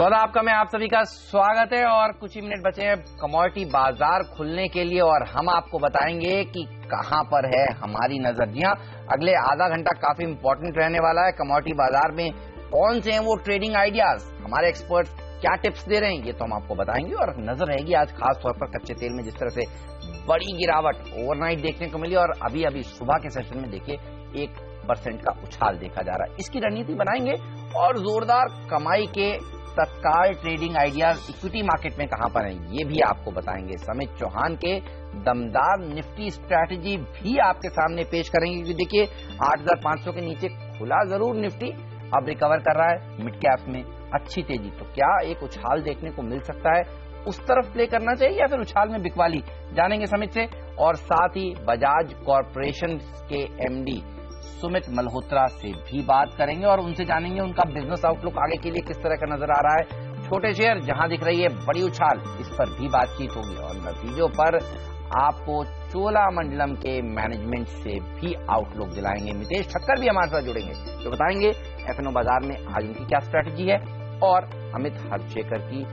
सौदा आपका में आप सभी का स्वागत है और कुछ ही मिनट बचे हैं कमोडिटी बाजार खुलने के लिए और हम आपको बताएंगे कि कहां पर है हमारी नजर। जी हां, अगले आधा घंटा काफी इंपॉर्टेंट रहने वाला है। कमोडिटी बाजार में कौन से हैं वो ट्रेडिंग आइडियाज, हमारे एक्सपर्ट्स क्या टिप्स दे रहे हैं, ये तो हम आपको बताएंगे। और नजर रहेगी आज खास तौर पर कच्चे तेल में जिस तरह से बड़ी गिरावट ओवरनाइट देखने को मिली और अभी अभी सुबह के सेशन में देखिए 1% का उछाल देखा जा रहा है। इसकी रणनीति बनाएंगे और जोरदार कमाई के तत्काल ट्रेडिंग आइडियाज इक्विटी मार्केट में कहां पर हैं ये भी आपको बताएंगे। समित चौहान के दमदार निफ्टी स्ट्रैटेजी भी आपके सामने पेश करेंगे क्योंकि देखिए 8,500 के नीचे खुला जरूर निफ्टी, अब रिकवर कर रहा है मिड कैप में अच्छी तेजी। तो क्या एक उछाल देखने को मिल सकता है, उस तरफ प्ले करना चाहिए या फिर उछाल में बिकवाली, जानेंगे समित से। और साथ ही बजाज कॉरपोरेशन के एमडी सुमित मल्होत्रा से भी बात करेंगे और उनसे जानेंगे उनका बिजनेस आउटलुक आगे के लिए किस तरह का नजर आ रहा है। छोटे शेयर जहां दिख रही है बड़ी उछाल, इस पर भी बातचीत होगी और नतीजों पर आपको चोलामंडलम के मैनेजमेंट से भी आउटलुक दिलाएंगे। मितेश ठक्कर भी हमारे साथ जुड़ेंगे तो बताएंगे एफएनओ बाजार में आज उनकी क्या स्ट्रैटेजी है। और अमित हर्षेकर की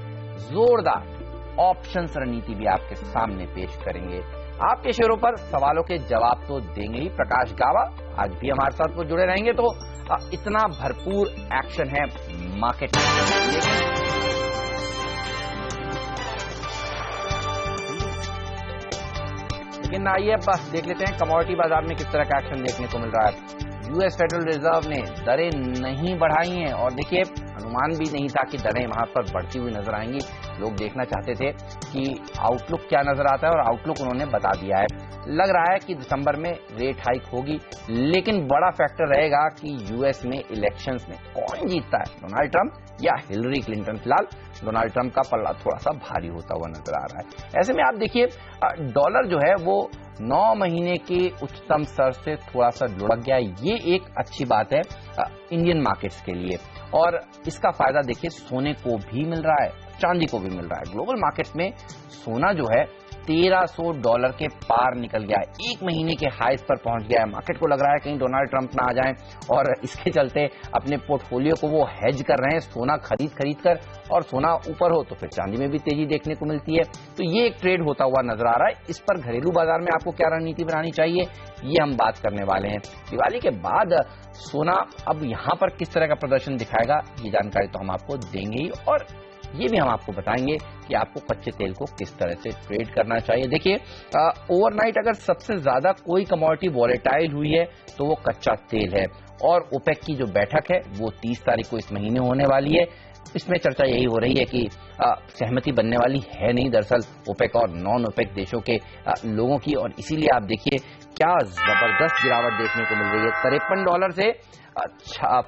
जोरदार ऑप्शंस रणनीति भी आपके सामने पेश करेंगे। आपके शेयरों पर सवालों के जवाब तो देंगे ही प्रकाश गावा, आज भी हमारे साथ वो जुड़े रहेंगे। तो इतना भरपूर एक्शन है मार्केट में, लेकिन आइए बस देख लेते हैं कमोडिटी बाजार में किस तरह का एक्शन देखने को मिल रहा है। यूएस फेडरल रिजर्व ने दरें नहीं बढ़ाई हैं और देखिए अनुमान भी नहीं था कि दरें वहां पर बढ़ती हुई नजर आएंगी। लोग देखना चाहते थे कि आउटलुक क्या नजर आता है और आउटलुक उन्होंने बता दिया है। लग रहा है कि दिसंबर में रेट हाइक होगी, लेकिन बड़ा फैक्टर रहेगा कि यूएस में इलेक्शंस में कौन जीतता है, डोनाल्ड ट्रंप या हिलरी क्लिंटन। फिलहाल डोनाल्ड ट्रंप का पल्ला थोड़ा सा भारी होता हुआ नजर आ रहा है। ऐसे में आप देखिए डॉलर जो है वो 9 महीने के उच्चतम स्तर से थोड़ा सा लुढ़क गया, ये एक अच्छी बात है इंडियन मार्केट्स के लिए। और इसका फायदा देखिए सोने को भी मिल रहा है, चांदी को भी मिल रहा है। ग्लोबल मार्केट्स में सोना जो है $1,300 के पार निकल गया है, एक महीने के हाईस पर पहुंच गया है। मार्केट को लग रहा है कहीं डोनाल्ड ट्रंप ना आ जाएं और इसके चलते अपने पोर्टफोलियो को वो हेज कर रहे हैं सोना खरीद कर, और सोना ऊपर हो तो फिर चांदी में भी तेजी देखने को मिलती है। तो ये एक ट्रेड होता हुआ नजर आ रहा है। इस पर घरेलू बाजार में आपको क्या रणनीति बनानी चाहिए ये हम बात करने वाले हैं। दिवाली के बाद सोना अब यहां पर किस तरह का प्रदर्शन दिखाएगा ये जानकारी तो हम आपको देंगे ही, और ये भी हम आपको बताएंगे कि आपको कच्चे तेल को किस तरह से ट्रेड करना चाहिए। देखिए ओवरनाइट अगर सबसे ज्यादा कोई कमोडिटी वॉलेटाइल हुई है तो वो कच्चा तेल है और ओपेक की जो बैठक है वो 30 तारीख को इस महीने होने वाली है। इसमें चर्चा यही हो रही है कि सहमति बनने वाली है नहीं दरअसल ओपेक और नॉन ओपेक देशों के लोगों की, और इसीलिए आप देखिए क्या जबरदस्त गिरावट देखने को मिल रही है। $53 से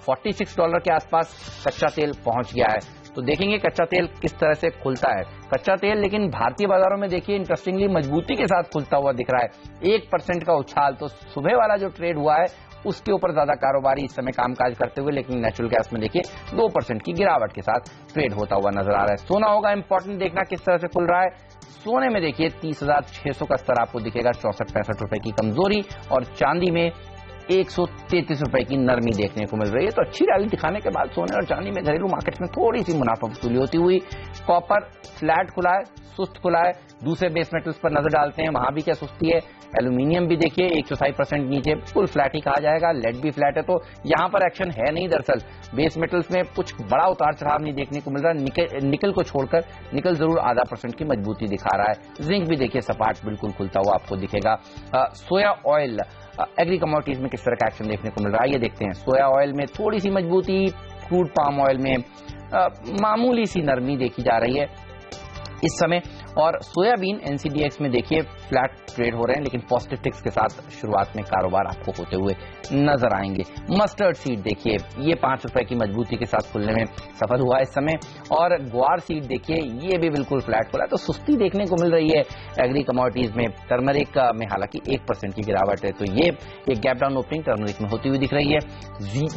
$46 के आसपास कच्चा तेल पहुंच गया है। तो देखेंगे कच्चा तेल किस तरह से खुलता है। कच्चा तेल लेकिन भारतीय बाजारों में देखिए इंटरेस्टिंगली मजबूती के साथ खुलता हुआ दिख रहा है। 1% का उछाल, तो सुबह वाला जो ट्रेड हुआ है उसके ऊपर ज्यादा कारोबारी इस समय कामकाज करते हुए, लेकिन नेचुरल गैस में देखिए 2% की गिरावट के साथ ट्रेड होता हुआ नजर आ रहा है। सोना होगा इंपॉर्टेंट देखना किस तरह से खुल रहा है। सोने में देखिए 30,600 का स्तर आपको दिखेगा, 64-65 रुपए की कमजोरी, और चांदी में 133 रुपए की नरमी देखने को मिल रही है। तो अच्छी रैली दिखाने के बाद सोने और चांदी में घरेलू मार्केट्स में थोड़ी सी मुनाफा वसूली होती हुई। कॉपर फ्लैट खुला है, सुस्त खुला है। दूसरे बेस मेटल्स पर नजर डालते हैं, वहां भी क्या सुस्ती है। एल्यूमिनियम भी देखिए 140% नीचे, बिल्कुल फ्लैट ही कहा जाएगा। लेड भी फ्लैट है, तो यहां पर एक्शन है नहीं दरअसल। बेस मेटल्स में कुछ बड़ा उतार चढ़ाव नहीं देखने को मिल रहा। निकल को छोड़कर निकल जरूर आधा % की मजबूती दिखा रहा है। जिंक भी देखिए सपाट बिल्कुल खुलता हुआ आपको दिखेगा। सोया ऑयल एग्री कमोडिटीज में किस तरह का एक्शन देखने को मिल रहा है ये देखते हैं। सोया ऑयल में थोड़ी सी मजबूती, क्रूड पाम ऑयल में मामूली सी नरमी देखी जा रही है इस समय। और सोयाबीन एनसीडीएक्स में देखिए फ्लैट ट्रेड हो रहे हैं, लेकिन पॉजिटिव टिक्स के साथ शुरुआत में कारोबार आपको होते हुए नजर आएंगे। मस्टर्ड सीड देखिए ये 5 रुपए की मजबूती के साथ खुलने में सफल हुआ इस समय, और ग्वार सीड देखिए ये भी बिल्कुल फ्लैट खुला है। तो सुस्ती देखने को मिल रही है एग्री कमोडिटीज में। टर्मरिक में हालांकि 1% की गिरावट है, तो ये एक गैप डाउन ओपनिंग टर्मरिक में होती हुई दिख रही है।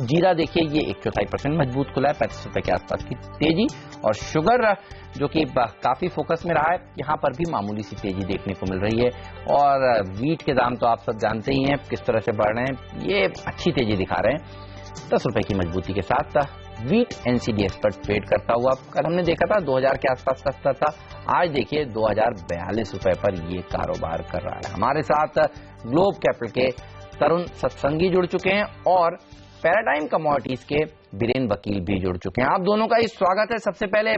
जीरा देखिए ये 1/4% मजबूत खुला है, 35 रुपए के आसपास की तेजी। और शुगर जो कि काफी फोकस में रहा है, यहां पर भी मामूली सी तेजी देखने को मिल रही है। और वीट के दाम तो आप सब जानते ही हैं किस तरह से बढ़ रहे हैं, ये अच्छी तेजी दिखा रहे हैं। 10 रुपए की मजबूती के साथ व्हीट एनसीडीएक्स पर ट्रेड करता हुआ। कल हमने देखा था 2000 के आसपास सस्ता था, आज देखिए 2042 रुपए पर ये कारोबार कर रहा है। हमारे साथ ग्लोब कैपिटल के तरुण सत्संगी जुड़ चुके हैं और पैराडाइम कमोडिटीज के बीरेन वकील भी जुड़ चुके हैं। आप दोनों का ही स्वागत है। सबसे पहले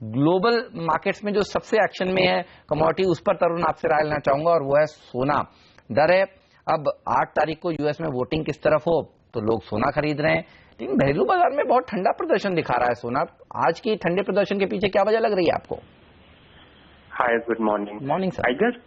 ग्लोबल मार्केट्स में जो सबसे एक्शन में है कमोडिटी, उस पर तरुण आपसे राय लेना चाहूंगा और वो है सोना। डर है अब 8 तारीख को यूएस में वोटिंग किस तरफ हो तो लोग सोना खरीद रहे हैं, लेकिन घरेलू बाजार में बहुत ठंडा प्रदर्शन दिखा रहा है सोना। आज की ठंडे प्रदर्शन के पीछे क्या वजह लग रही है आपको? Hi, good morning. Morning sir. I guess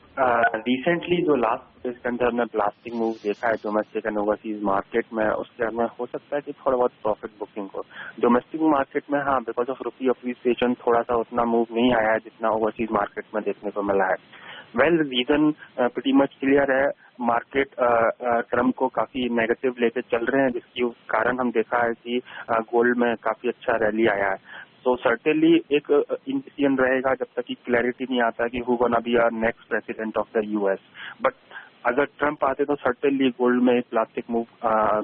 recently जो लास्ट इसके अंदर हमने ब्लास्टिंग मूव देखा है डोमेस्टिक एंड ओवरसीज मार्केट में, उसके अंदर हो सकता है कि थोड़ा बहुत प्रॉफिट बुकिंग हो। डोमेस्टिक मार्केट में हाँ, बिकॉज ऑफ रुपी अप्रिसिएशन थोड़ा सा उतना मूव नहीं आया है जितना ओवरसीज मार्केट में देखने को मिला है। Well, reason pretty much clear है। मार्केट ट्रम्प को काफी नेगेटिव लेके चल रहे हैं, जिसके कारण हम देखा है कि गोल्ड में काफी अच्छा रैली आया है। तो सर्टेनली एक इंडिसीजन रहेगा जब तक कि क्लैरिटी नहीं आता कि who gonna be our next president of the US. But अगर ट्रम्प आते तो सर्टेनली गोल्ड में एक प्लास्टिक मूव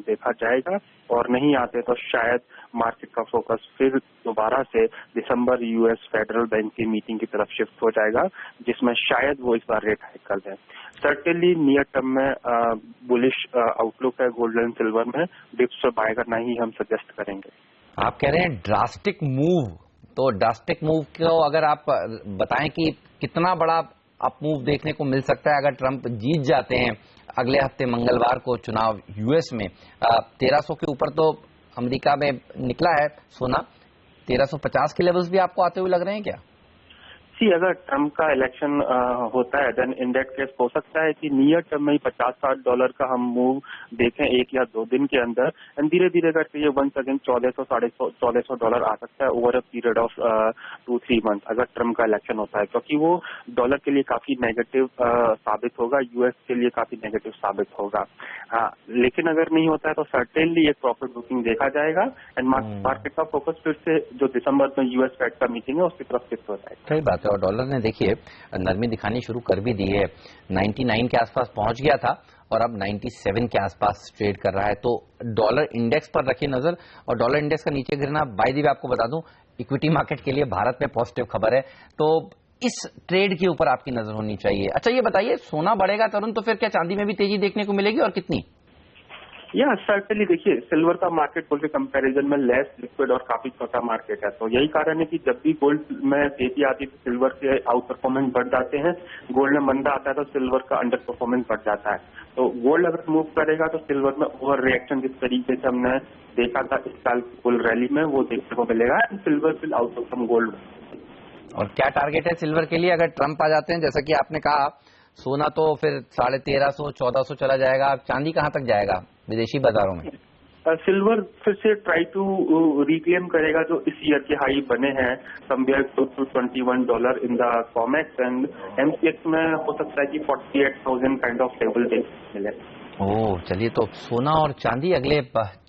देखा जाएगा, और नहीं आते तो शायद मार्केट का फोकस फिर दोबारा से दिसंबर यूएस फेडरल बैंक की मीटिंग की तरफ शिफ्ट हो जाएगा, जिसमें शायद वो इस बार रेट हाइक कर दें। सर्टेनली नियर टर्म में बुलिश आउटलुक है गोल्ड एंड सिल्वर में। डिप्स पर बाय करना ही हम सजेस्ट करेंगे। आप कह रहे हैं ड्रास्टिक मूव, तो ड्रास्टिक मूव को अगर आप बताएं कि कितना बड़ा अप मूव देखने को मिल सकता है अगर ट्रंप जीत जाते हैं अगले हफ्ते मंगलवार को चुनाव यूएस में। 1300 के ऊपर तो अमेरिका में निकला है सोना, 1350 के लेवल्स भी आपको आते हुए लग रहे हैं क्या? अगर ट्रम्प का इलेक्शन होता है देन इन दैट केस हो सकता है कि नियर टर्म में ही $50-60 का हम मूव देखें 1 या 2 दिन के अंदर, एंड धीरे धीरे करके ये वंस अगेन $1400-1450 आ सकता है over a period of 2-3 month अगर ट्रम्प का इलेक्शन होता है, क्योंकि वो डॉलर के लिए काफी नेगेटिव साबित होगा, यूएस के लिए काफी नेगेटिव साबित होगा। लेकिन अगर नहीं होता है तो सर्टेनली एक प्रॉफिट बुकिंग देखा जाएगा एंड मार्केट का फोकस फिर से जो दिसंबर में यूएस फेड का मीटिंग है उसकी तरफ शिफ्ट हो जाएगा। सही बात है। और डॉलर ने देखिए नरमी दिखानी शुरू कर भी दी है, 99 के आसपास पहुंच गया था और अब 97 के आसपास ट्रेड कर रहा है। तो डॉलर इंडेक्स पर रखिए नजर, और डॉलर इंडेक्स का नीचे गिरना बाय द वे आपको बता दूं इक्विटी मार्केट के लिए भारत में पॉजिटिव खबर है, तो इस ट्रेड के ऊपर आपकी नजर होनी चाहिए। अच्छा ये बताइए, सोना बढ़ेगा तरुण तो फिर क्या चांदी में भी तेजी देखने को मिलेगी और कितनी? या सर्टेनली देखिए, सिल्वर का मार्केट गोल्ड के कंपैरिजन में लेस लिक्विड और काफी छोटा मार्केट है, तो यही कारण है कि जब भी गोल्ड में तेजी आती है तो सिल्वर के आउट परफॉर्मेंस बढ़ जाते हैं, गोल्ड में मंदा आता है तो सिल्वर का अंडर परफॉर्मेंस बढ़ जाता है। तो गोल्ड अगर मूव करेगा तो सिल्वर में ओवर रिएक्शन जिस तरीके से हमने देखा था इस साल की गोल्ड रैली में वो देखने को मिलेगा, silver will out perform gold. और क्या टारगेट है सिल्वर के लिए अगर ट्रंप आ जाते हैं? जैसा कि आपने कहा सोना तो फिर 1350-1400 चला जाएगा, चांदी कहां तक जाएगा विदेशी बाजारों में? सिल्वर फिर से ट्राई टू रिक्लेम करेगा जो इस ईयर के हाई बने हैं, somewhere close to $21 in the COMEX, and MCX में हो सकता है कि 48,000 काइंड ऑफ लेवल देखने मिले। ओह चलिए, तो सोना और चांदी अगले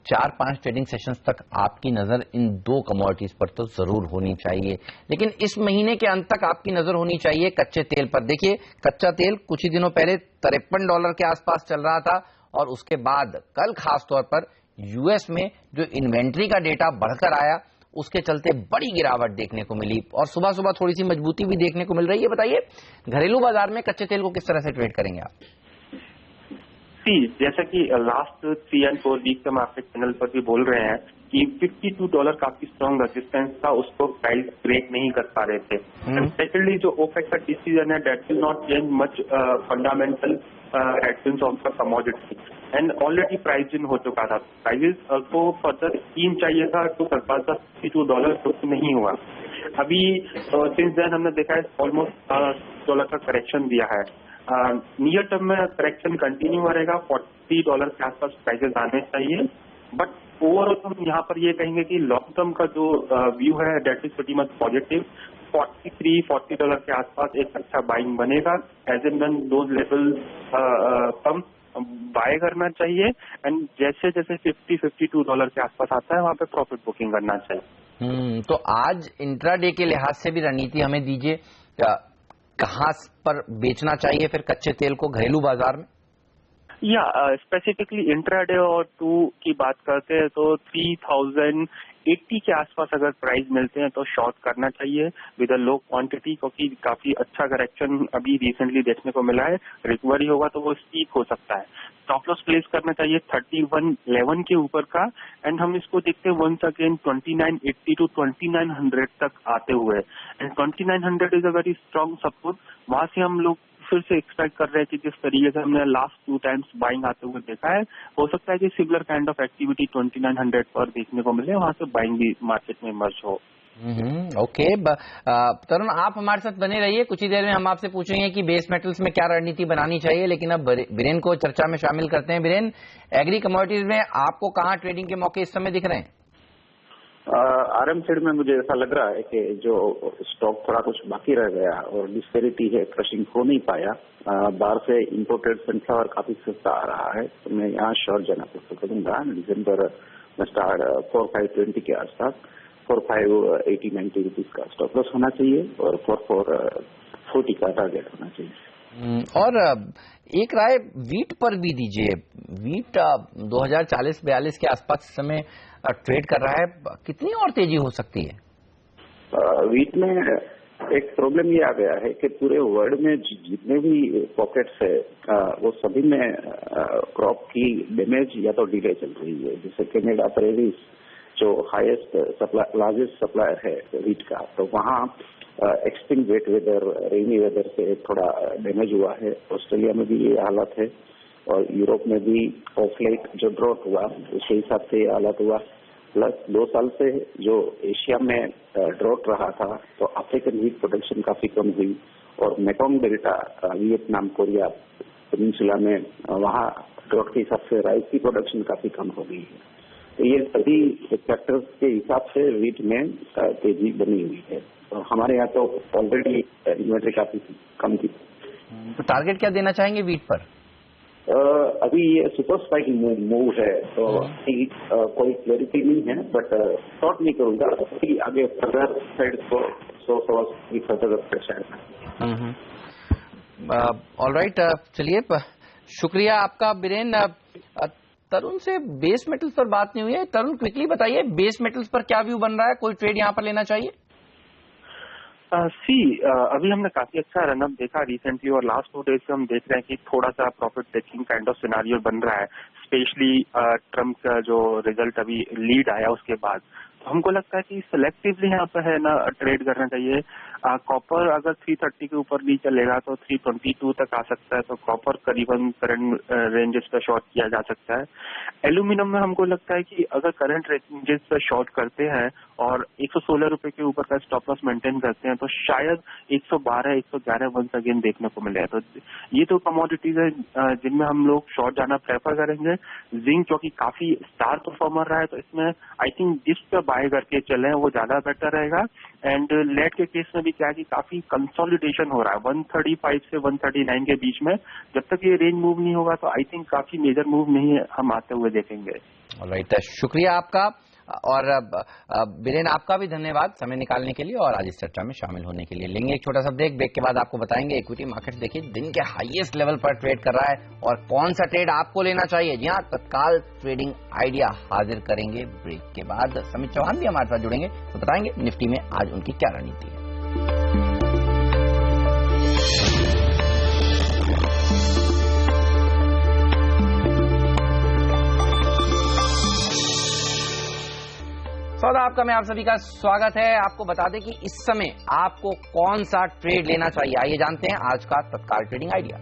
4-5 ट्रेडिंग सेशंस तक आपकी नजर इन दो कमोडिटीज पर तो जरूर होनी चाहिए। लेकिन इस महीने के अंत तक आपकी नजर होनी चाहिए कच्चे तेल पर। देखिए कच्चा तेल कुछ ही दिनों पहले $53 के आसपास चल रहा था, और उसके बाद कल खास तौर पर यूएस में जो इन्वेंट्री का डेटा बढ़कर आया उसके चलते बड़ी गिरावट देखने को मिली, और सुबह सुबह थोड़ी सी मजबूती भी देखने को मिल रही है। बताइए घरेलू बाजार में कच्चे तेल को किस तरह से ट्रेड करेंगे आप? जैसा कि लास्ट 3 और 4 वीक से हम आपके चैनल पर भी बोल रहे हैं कि $52 काफी स्ट्रॉन्ग रेजिस्टेंस था, उसको प्राइस ब्रेक नहीं कर पा रहे थे। सेकेंडली जो ओपेक का डिसीजन है that will not change much fundamental headwinds of the commodity, and already price in हो चुका था। प्राइजेस को फर्दर स्कीम चाहिए था तो सरकार का $52 कुछ नहीं हुआ। अभी सिंस देन हमने देखा है ऑलमोस्ट $1 का करेक्शन दिया है। नियर टर्म में करेक्शन कंटिन्यू करेगा, $40 के आसपास प्राइसेस आने चाहिए, बट ओवरऑल हम यहाँ पर ये कहेंगे कि लॉन्ग टर्म का जो व्यू है that is pretty much positive. $43-40 के आसपास एक अच्छा बाइंग बनेगा, as and when those level come buy करना चाहिए, एंड जैसे जैसे $50-52 के आसपास आता है वहां पे प्रॉफिट बुकिंग करना चाहिए। तो आज इंट्राडे के लिहाज से भी रणनीति हमें दीजिए, कहां पर बेचना चाहिए फिर कच्चे तेल को घरेलू बाजार में? या स्पेसिफिकली इंट्राडे और 2 की बात करते हैं तो 80 के आसपास अगर प्राइस मिलते हैं तो शॉर्ट करना चाहिए विद अ लो क्वांटिटी, क्योंकि काफी अच्छा करेक्शन अभी रिसेंटली देखने को मिला है। रिकवरी होगा तो वो स्टीप हो सकता है। स्टॉप लॉस प्लेस करना चाहिए 3111 के ऊपर का, एंड हम इसको देखते हैं वंस अगेन 2980 टू 2900 तक आते हुए, and 2900 is a very strong support. वहां से हम लोग फिर से एक्सपेक्ट कर रहे हैं कि जिस तरीके से हमने लास्ट 2 टाइम्स बाइंग आते हुए देखा है, हो सकता है कि सिमिलर काइंड ऑफ एक्टिविटी 2900 पर देखने को मिले, वहां से बाइंग भी मार्केट में इमर्ज हो। ओके। तरुण, आप हमारे साथ बने रहिए, कुछ ही देर में हम आपसे पूछेंगे कि बेस मेटल्स में क्या रणनीति बनानी चाहिए, लेकिन अब बीरेन को चर्चा में शामिल करते हैं। बीरेन, एग्री कमोडिटीज में आपको कहाँ ट्रेडिंग के मौके इस समय दिख रहे हैं? आरएम साइड में मुझे ऐसा लग रहा है कि जो स्टॉक थोड़ा कुछ बाकी रह गया और डिस्पेरिटी है, क्रशिंग हो नहीं पाया, बाहर से इम्पोर्टेड सनफ्लावर काफी सस्ता आ रहा है, तो मैं यहाँ शॉर्ट जाना पसंद करूंगा। दिसंबर में स्टार्ट 4520 के आसपास 4580-90 रुपीज का स्टॉप लॉस होना चाहिए और 4440 का टारगेट होना चाहिए। और एक राय वीट पर भी दीजिए। वीट 2040-42 के आसपास इस समय ट्रेड कर रहा है, कितनी और तेजी हो सकती है? वीट में एक प्रॉब्लम ये आ गया है कि पूरे वर्ल्ड में जितने भी पॉकेट्स है वो सभी में क्रॉप की डैमेज या तो डिले चल रही है। जैसे कनाडा प्रेरिस जो हाईएस्ट लार्जेस्ट सप्लायर है वीट का, तो वहाँ extreme wet weather, rainy weather से थोड़ा डैमेज हुआ है। ऑस्ट्रेलिया में भी ये हालत है और यूरोप में भी ऑफ लेट जो ड्रॉट हुआ उसके हिसाब से ये हालत हुआ। प्लस 2 साल से जो एशिया में ड्रॉट रहा था, तो अफ्रीकन वीट प्रोडक्शन काफी कम हुई और Mekong delta, Vietnam, Korea peninsula में वहाँ ड्रॉट के हिसाब से राइस की प्रोडक्शन काफी कम हो गई है। तो ये सभी फैक्टर्स के हिसाब से वीट में तेजी बनी हुई है। तो हमारे यहाँ तो ऑलरेडी इन्वेंटरी काफी कम थी। तो टारगेट क्या देना चाहेंगे वीट पर? अभी ये सुपर स्पाइक मूव है, तो कोई क्लैरिटी नहीं है, बट शॉर्ट नहीं करूंगा। आगे फर्दर साइड को 100 फर्दर शायद। ऑलराइट, चलिए, शुक्रिया आपका बीरेन। तरुण से बेस मेटल्स पर बात नहीं हुई है। तरुण, क्विकली बताइए, बेस मेटल्स पर क्या व्यू बन रहा है? कोई ट्रेड यहाँ पर लेना चाहिए? अभी हमने काफी अच्छा रनअप देखा रिसेंटली, और लास्ट 2 डेज से हम देख रहे हैं कि थोड़ा सा profit taking kind of scenario बन रहा है, स्पेशली ट्रम्प का जो रिजल्ट अभी लीड आया उसके बाद। तो हमको लगता है कि सिलेक्टिवली यहाँ पे है ना ट्रेड करना चाहिए। कॉपर अगर 330 के ऊपर नहीं चलेगा तो 322 तक आ सकता है, तो कॉपर करीबन करंट रेंजेस पे शॉर्ट किया जा सकता है। एल्यूमिनियम में हमको लगता है कि अगर करंट रेंजेस पे शॉर्ट करते हैं और 116 रुपए के ऊपर का स्टॉप लॉस मेंटेन करते हैं, तो शायद 112-111 वंस अगेन देखने को मिले। तो ये तो कमोडिटीज है जिनमें हम लोग शॉर्ट जाना प्रेफर करेंगे। जिंक क्योंकि काफी स्टार परफॉर्मर रहा है, तो इसमें आई थिंक जिस पे बाय करके चले वो ज्यादा बेटर रहेगा। एंड लेड के केस में भी क्या है कि काफी कंसोलिडेशन हो रहा है 135 से 139 के बीच में। जब तक ये रेंज मूव नहीं होगा तो आई थिंक काफी मेजर मूव नहीं हम आते हुए देखेंगे। ऑलराइट, शुक्रिया आपका। और बीरेन, आपका भी धन्यवाद समय निकालने के लिए और आज इस चर्चा में शामिल होने के लिए। लेंगे एक छोटा सा ब्रेक के बाद आपको बताएंगे इक्विटी मार्केट देखिए दिन के हाईएस्ट लेवल पर ट्रेड कर रहा है और कौन सा ट्रेड आपको लेना चाहिए। जी हाँ, तत्काल ट्रेडिंग आइडिया हाजिर करेंगे ब्रेक के बाद। समित चौहान भी हमारे साथ जुड़ेंगे तो बताएंगे निफ्टी में आज उनकी क्या रणनीति है। सौदा आपका में आप सभी का स्वागत है। आपको बता दें कि इस समय आपको कौन सा ट्रेड लेना चाहिए, आइए जानते हैं आज का तत्काल ट्रेडिंग आइडिया।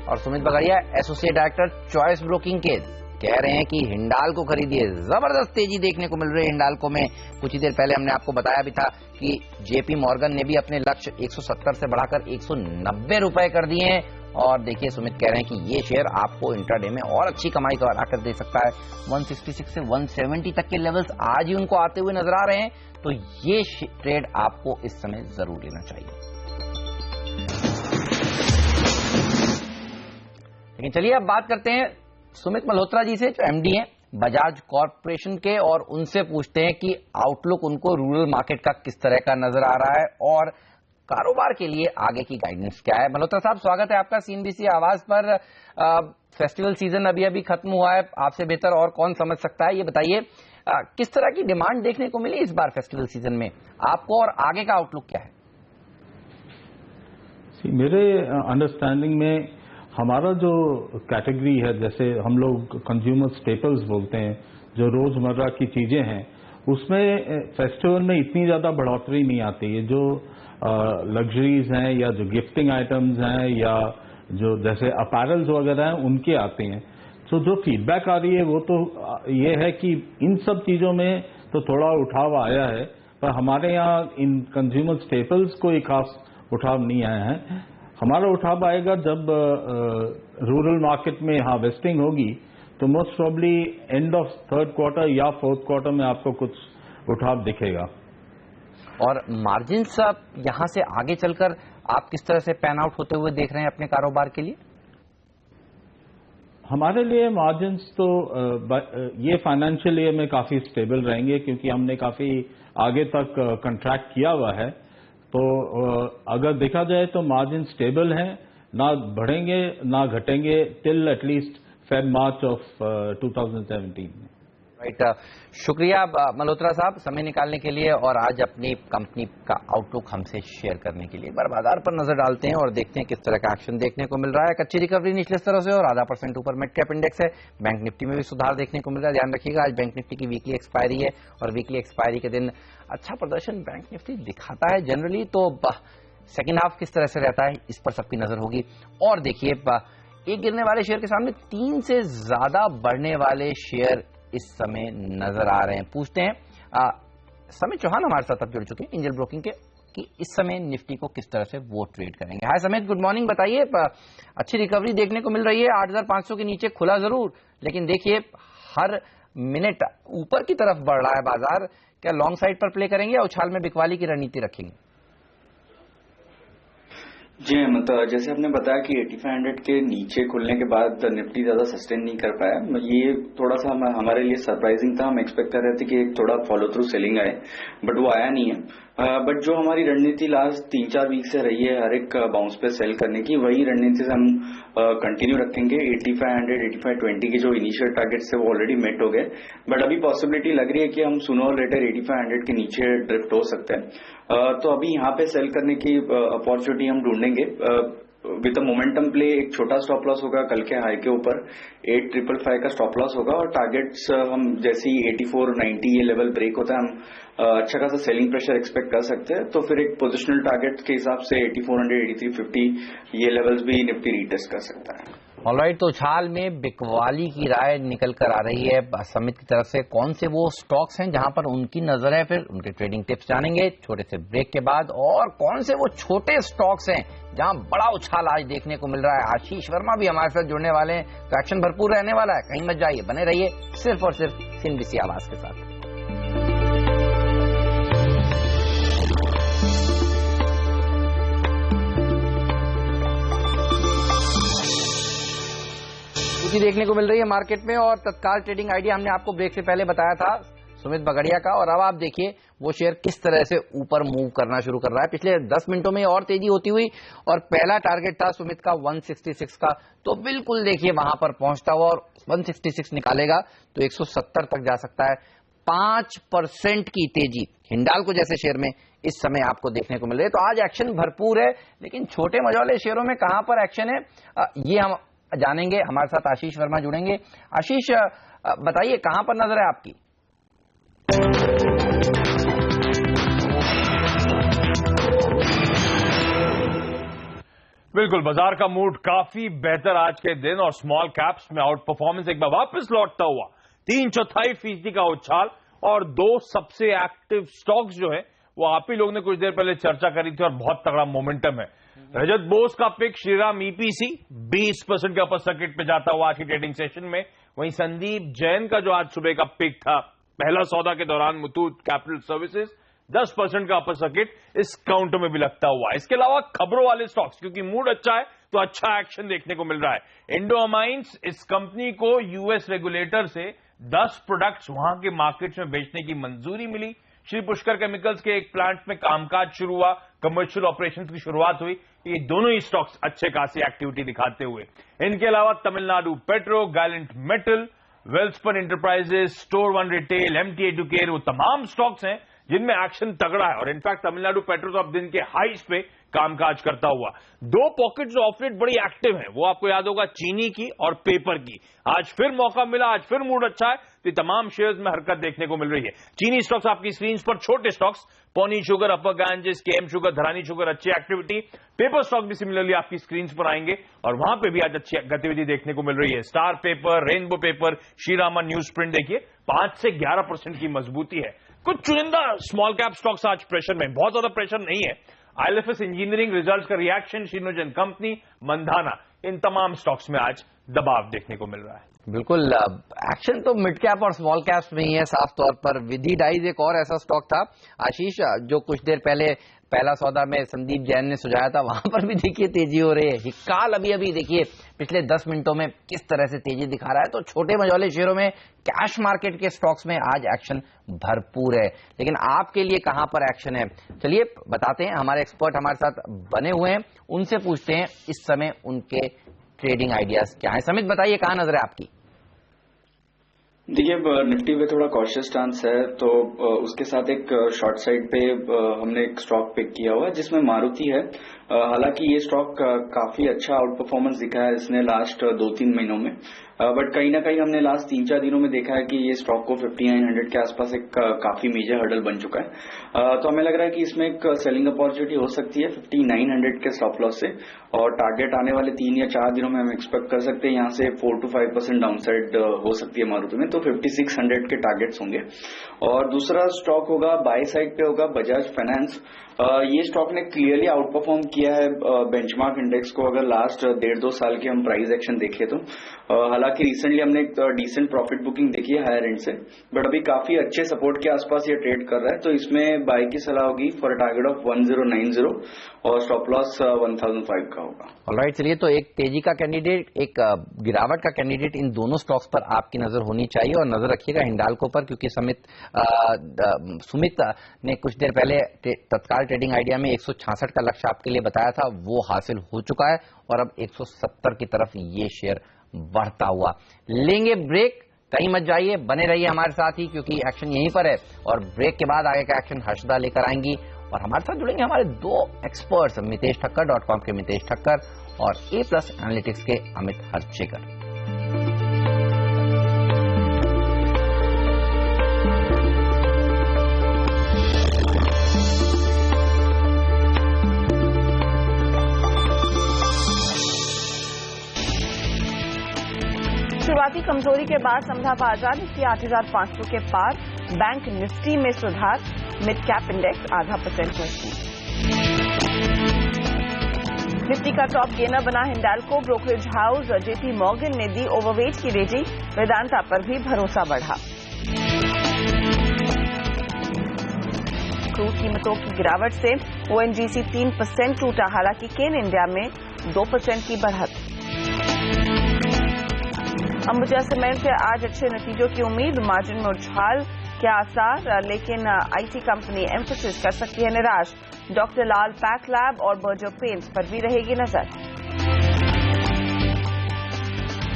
और Sumit Bagadia, associate director Choice Broking के, कह रहे हैं कि हिंडाल्को खरीदिए, जबरदस्त तेजी देखने को मिल रही है हिंडाल्को में। कुछ ही देर पहले हमने आपको बताया भी था कि जेपी मॉर्गन ने भी अपने लक्ष्य 170 से बढ़ाकर 190 रुपए कर दिए हैं। और देखिए, सुमित कह रहे हैं कि ये शेयर आपको इंट्राडे में और अच्छी कमाई करा कर दे सकता है। 166 से 170 तक के लेवल्स आज ही उनको आते हुए नजर आ रहे हैं, तो ये ट्रेड आपको इस समय जरूर लेना चाहिए। लेकिन चलिए अब बात करते हैं सुमित मल्होत्रा जी से, जो एमडी हैं बजाज कॉर्पोरेशन के, और उनसे पूछते हैं कि आउटलुक उनको रूरल मार्केट का किस तरह का नजर आ रहा है और कारोबार के लिए आगे की गाइडेंस क्या है। मल्होत्रा साहब, स्वागत है आपका CNBC आवाज पर। फेस्टिवल सीजन अभी अभी खत्म हुआ है, आपसे बेहतर और कौन समझ सकता है, ये बताइए किस तरह की डिमांड देखने को मिली इस बार फेस्टिवल सीजन में आपको, और आगे का आउटलुक क्या है? मेरे अंडरस्टैंडिंग में हमारा जो कैटेगरी है, जैसे हम लोग कंज्यूमर स्टेपल्स बोलते हैं, जो रोजमर्रा की चीजें हैं, उसमें फेस्टिवल में इतनी ज्यादा बढ़ोतरी नहीं आती है। जो लग्जरीज हैं या जो गिफ्टिंग आइटम्स हैं या जो जैसे अपैरल्स वगैरह हैं, उनके आते हैं। तो जो फीडबैक आ रही है वो तो ये है कि इन सब चीजों में तो थोड़ा उठाव आया है, पर हमारे यहाँ इन कंज्यूमर स्टेपल्स कोई खास उठाव नहीं आया है। हमारा उठाव आएगा जब रूरल मार्केट में हार्वेस्टिंग होगी, तो most probably end of third quarter या फोर्थ क्वार्टर में आपको कुछ उठाव दिखेगा। और मार्जिन्स यहां से आगे चलकर आप किस तरह से पैन आउट होते हुए देख रहे हैं अपने कारोबार के लिए? हमारे लिए मार्जिन्स तो ये फाइनेंशियल ईयर में काफी स्टेबल रहेंगे, क्योंकि हमने काफी आगे तक कंट्रैक्ट किया हुआ है। तो अगर देखा जाए तो मार्जिन स्टेबल हैं, ना बढ़ेंगे ना घटेंगे टिल एटलीस्ट फेब-मार्च ऑफ 2017। राइट, शुक्रिया मल्होत्रा साहब समय निकालने के लिए और आज अपनी कंपनी का आउटलुक हमसे शेयर करने के लिए। एक बार बाजार पर नजर डालते हैं और देखते हैं किस तरह का एक्शन देखने को मिल रहा है। अच्छी रिकवरी निचले स्तरों से और आधा % ऊपर मिड कैप इंडेक्स है। बैंक निफ्टी में भी सुधार देखने को मिल रहा है। ध्यान रखिएगा, आज बैंक निफ्टी की वीकली एक्सपायरी है और वीकली एक्सपायरी के दिन अच्छा प्रदर्शन बैंक निफ्टी दिखाता है जनरली। तो सेकेंड हाफ किस तरह से रहता है, इस पर सबकी नजर होगी। और देखिए, एक गिरने वाले शेयर के सामने 3 से ज्यादा बढ़ने वाले शेयर इस समय नजर आ रहे हैं। पूछते हैं समित चौहान हमारे साथ अब जुड़ चुके हैं एंजल ब्रोकिंग के, कि इस समय निफ्टी को किस तरह से वो ट्रेड करेंगे। हाय समित, गुड मॉर्निंग। बताइए, अच्छी रिकवरी देखने को मिल रही है। 8,500 के नीचे खुला जरूर, लेकिन देखिए हर मिनट ऊपर की तरफ बढ़ रहा है बाजार। क्या लॉन्ग साइड पर प्ले करेंगे या उछाल में बिकवाली की रणनीति रखेंगे? जी मतलब जैसे आपने बताया कि 8500 के नीचे खुलने के बाद निफ्टी ज्यादा सस्टेन नहीं कर पाया, ये थोड़ा सा हमारे लिए सरप्राइजिंग था। हम एक्सपेक्ट कर रहे थे कि एक थोड़ा फॉलो थ्रू सेलिंग आए, बट वो आया नहीं है। बट जो हमारी रणनीति लास्ट 3-4 वीक से रही है हर एक बाउंस पे सेल करने की, वही रणनीति से हम कंटिन्यू रखेंगे। 8500, 8520 के जो इनिशियल टारगेट्स थे वो ऑलरेडी मेट हो गए, बट अभी पॉसिबिलिटी लग रही है कि हम सूनर और लेटर 8500 के नीचे ड्रिफ्ट हो सकते हैं। तो अभी यहाँ पे सेल करने की अपॉर्चुनिटी हम ढूंढेंगे। विद मोमेंटम प्ले एक छोटा स्टॉप लॉस होगा कल के हाई के ऊपर, 8555 का स्टॉप लॉस होगा, और टारगेट्स हम जैसे ही 8490 ये लेवल ब्रेक होता है, हम अच्छा खासा सेलिंग प्रेशर एक्सपेक्ट कर सकते हैं। तो फिर एक पोजिशनल टारगेट के हिसाब से 8400, 8350 ये लेवल्स भी निफ्टी रीटेस्ट कर सकता है। ऑलराइट, तो उछाल में बिकवाली की राय निकल कर आ रही है समित की तरफ से। कौन से वो स्टॉक्स हैं जहां पर उनकी नजर है, फिर उनके ट्रेडिंग टिप्स जानेंगे छोटे से ब्रेक के बाद। और कौन से वो छोटे स्टॉक्स हैं जहां बड़ा उछाल आज देखने को मिल रहा है। आशीष वर्मा भी हमारे साथ जुड़ने वाले हैं, तो एक्शन भरपूर रहने वाला है। कहीं मत जाइए, बने रहिए सिर्फ और सिर्फ CNBC आवाज के साथ। देखने को मिल रही है मार्केट में, और तत्काल ट्रेडिंग आइडिया हमने आपको ब्रेक से पहले बताया था सुमित बगड़िया का, और अब आप देखिए वो शेयर किस तरह से ऊपर मूव करना शुरू कर रहा है। पिछले 10 मिनटों में और तेजी होती हुई, और पहला टारगेट था सुमित का 166 का, तो बिल्कुल देखिए वहां पर पहुंचता हुआ, और 166 निकालेगा तो 170 तक जा सकता है। 5% की तेजी हिंडाल्को जैसे शेयर में इस समय आपको देखने को मिल रही है। तो आज एक्शन भरपूर है, लेकिन छोटे मझौले शेयरों में कहां पर एक्शन है ये हम जानेंगे। हमारे साथ आशीष वर्मा जुड़ेंगे। आशीष, बताइए कहां पर नजर है आपकी? बिल्कुल, बाजार का मूड काफी बेहतर आज के दिन, और स्मॉल कैप्स में आउट परफॉर्मेंस एक बार वापस लौटता हुआ 3/4% का उछाल, और 2 सबसे एक्टिव स्टॉक्स जो है वो आप ही लोग ने कुछ देर पहले चर्चा करी थी, और बहुत तगड़ा मोमेंटम है। रजत बोस का पिक श्रीराम EPC 20% के अपर सर्किट पे जाता हुआ आज की ट्रेडिंग सेशन में। वहीं संदीप जैन का जो आज सुबह का पिक था पहला सौदा के दौरान, मुथूट कैपिटल सर्विसेज 10% का अपर सर्किट इस काउंटर में भी लगता हुआ। इसके अलावा खबरों वाले स्टॉक्स, क्योंकि मूड अच्छा है तो अच्छा एक्शन देखने को मिल रहा है। इंडो अमाइंस, इस कंपनी को US रेगुलेटर से 10 प्रोडक्ट्स वहां के मार्केट्स में बेचने की मंजूरी मिली। श्री पुष्कर केमिकल्स के एक प्लांट में कामकाज शुरू हुआ, कमर्शियल ऑपरेशंस की शुरुआत हुई। ये दोनों ही स्टॉक्स अच्छे खासी एक्टिविटी दिखाते हुए। इनके अलावा Tamil Nadu Petro, Gallant Metal, Welspun Enterprises, Store One Retail, MT Educare, वो तमाम स्टॉक्स हैं जिनमें एक्शन तगड़ा है। और इनफैक्ट तमिलनाडु पेट्रो तो अब दिन के हाईस पे कामकाज करता हुआ। दो पॉकेट्स जो ऑफ लेट बड़ी एक्टिव हैं, वो आपको याद होगा चीनी की और पेपर की। आज फिर मौका मिला, आज फिर मूड अच्छा है, तो तमाम शेयर्स में हरकत देखने को मिल रही है। चीनी स्टॉक्स आपकी स्क्रीन पर, छोटे स्टॉक्स पौनी शुगर, अपर गैंजेस, केएम शुगर, धरानी शुगर, अच्छी एक्टिविटी। पेपर स्टॉक भी सिमिलरली आपकी स्क्रीन पर आएंगे और वहां पे भी आज अच्छी गतिविधि देखने को मिल रही है। Star paper, rainbow paper, Shree Rama newsprint, देखिए 5 से 11% की मजबूती है। कुछ चुनिंदा स्मॉल कैप स्टॉक्स आज प्रेशर में, बहुत ज्यादा प्रेशर नहीं है। आईएलएफएस इंजीनियरिंग रिजल्ट्स का रिएक्शन, शिनोजन कंपनी, मंधाना, इन तमाम स्टॉक्स में आज दबाव देखने को मिल रहा है। बिल्कुल, एक्शन तो मिड कैप और स्मॉल कैप्स में ही है साफ तौर पर। विधि डाइज एक और ऐसा स्टॉक था आशीष, जो कुछ देर पहले पहला सौदा में संदीप जैन ने सुझाया था, वहां पर भी देखिए तेजी हो रही है। हिक्काल अभी देखिए पिछले 10 मिनटों में किस तरह से तेजी दिखा रहा है। तो छोटे मझौले शेयरों में, कैश मार्केट के स्टॉक्स में आज एक्शन भरपूर है। लेकिन आपके लिए कहां पर एक्शन है, चलिए बताते हैं। हमारे एक्सपर्ट हमारे साथ बने हुए हैं, उनसे पूछते हैं इस समय उनके ट्रेडिंग आइडियाज क्या है। समित बताइए, कहां नजर है आपकी? देखिए, निफ्टी पे थोड़ा कॉशियस स्टांस है, तो उसके साथ एक शॉर्ट साइड पे हमने एक स्टॉक पिक किया हुआ है जिसमें मारुति है। हालांकि ये स्टॉक काफी अच्छा आउट परफॉर्मेंस दिखा है इसने लास्ट 2-3 महीनों में, बट कहीं ना कहीं हमने लास्ट 3-4 दिनों में देखा है कि ये स्टॉक को 5900 के आसपास एक काफी मेजर हर्डल बन चुका है। तो हमें लग रहा है कि इसमें एक सेलिंग अपॉर्चुनिटी हो सकती है 5900 के स्टॉप लॉस से, और टारगेट आने वाले 3 या 4 दिनों में हम एक्सपेक्ट कर सकते हैं यहाँ से 4 to 5% डाउनसाइड हो सकती है मारुति में, तो 5600 के टारगेट्स होंगे। और दूसरा स्टॉक होगा बाय साइड पे होगा बजाज फाइनेंस। ये स्टॉक ने क्लियरली आउट परफॉर्म किया है बेंचमार्क इंडेक्स को, अगर लास्ट 1.5-2 साल के हम प्राइस एक्शन देखें तो। हालांकि रिसेंटली हमने एक डिसेंट प्रॉफिट बुकिंग देखी है हायर एंड से, बट अभी काफी अच्छे सपोर्ट के आसपास ये ट्रेड कर रहा है, तो इसमें बाय की सलाह होगी फॉर टारगेट ऑफ 1090 और स्टॉप लॉस 1005 का होगा। ऑलराइट, चलिए तो एक तेजी का कैंडिडेट, एक गिरावट का कैंडिडेट, इन दोनों स्टॉक्स पर आपकी नजर होनी चाहिए। और नजर रखिएगा हिंडाल्को पर, क्योंकि सुमित ने कुछ देर पहले तत्काल ट्रेडिंग आइडिया में 166 का लक्ष्य आपके लिए बताया था, वो हासिल हो चुका है और अब 170 की तरफ ये शेयर बढ़ता हुआ। लेंगे ब्रेक, कहीं मत जाइए, बने रहिए हमारे साथ ही, क्योंकि एक्शन यहीं पर है। और ब्रेक के बाद आगे का एक्शन हर्षदा लेकर आएंगी और हमारे साथ जुड़ेंगे हमारे 2 एक्सपर्ट्स, मितेश ठक्कर .com के मितेश ठक्कर और A+ एनालिटिक्स के अमित हर्षेकर। शुरुआती कमजोरी के बाद समझा बाजार, निफ्टी 8500 के पार। बैंक निफ्टी में सुधार, मिड कैप इंडेक्स 0.5% मजबूत। निफ्टी का टॉप गेनर बना Hindalco. Brokerage house JP Morgan ने दी ओवरवेट की रेटिंग, वेदांता पर भी भरोसा बढ़ा। क्रूड कीमतों की गिरावट से ओएनजीसी 3% टूटा, हालांकि केन इंडिया में 2% की बढ़त। अंबुजा सीमेंट से आज अच्छे नतीजों की उम्मीद, मार्जिन में उछाल के आसार, लेकिन आईटी कंपनी एम्फोसिस कर सकती है निराश। डॉक्टर लाल पैथ लैब और बर्जर पेंट्स पर भी रहेगी नजर।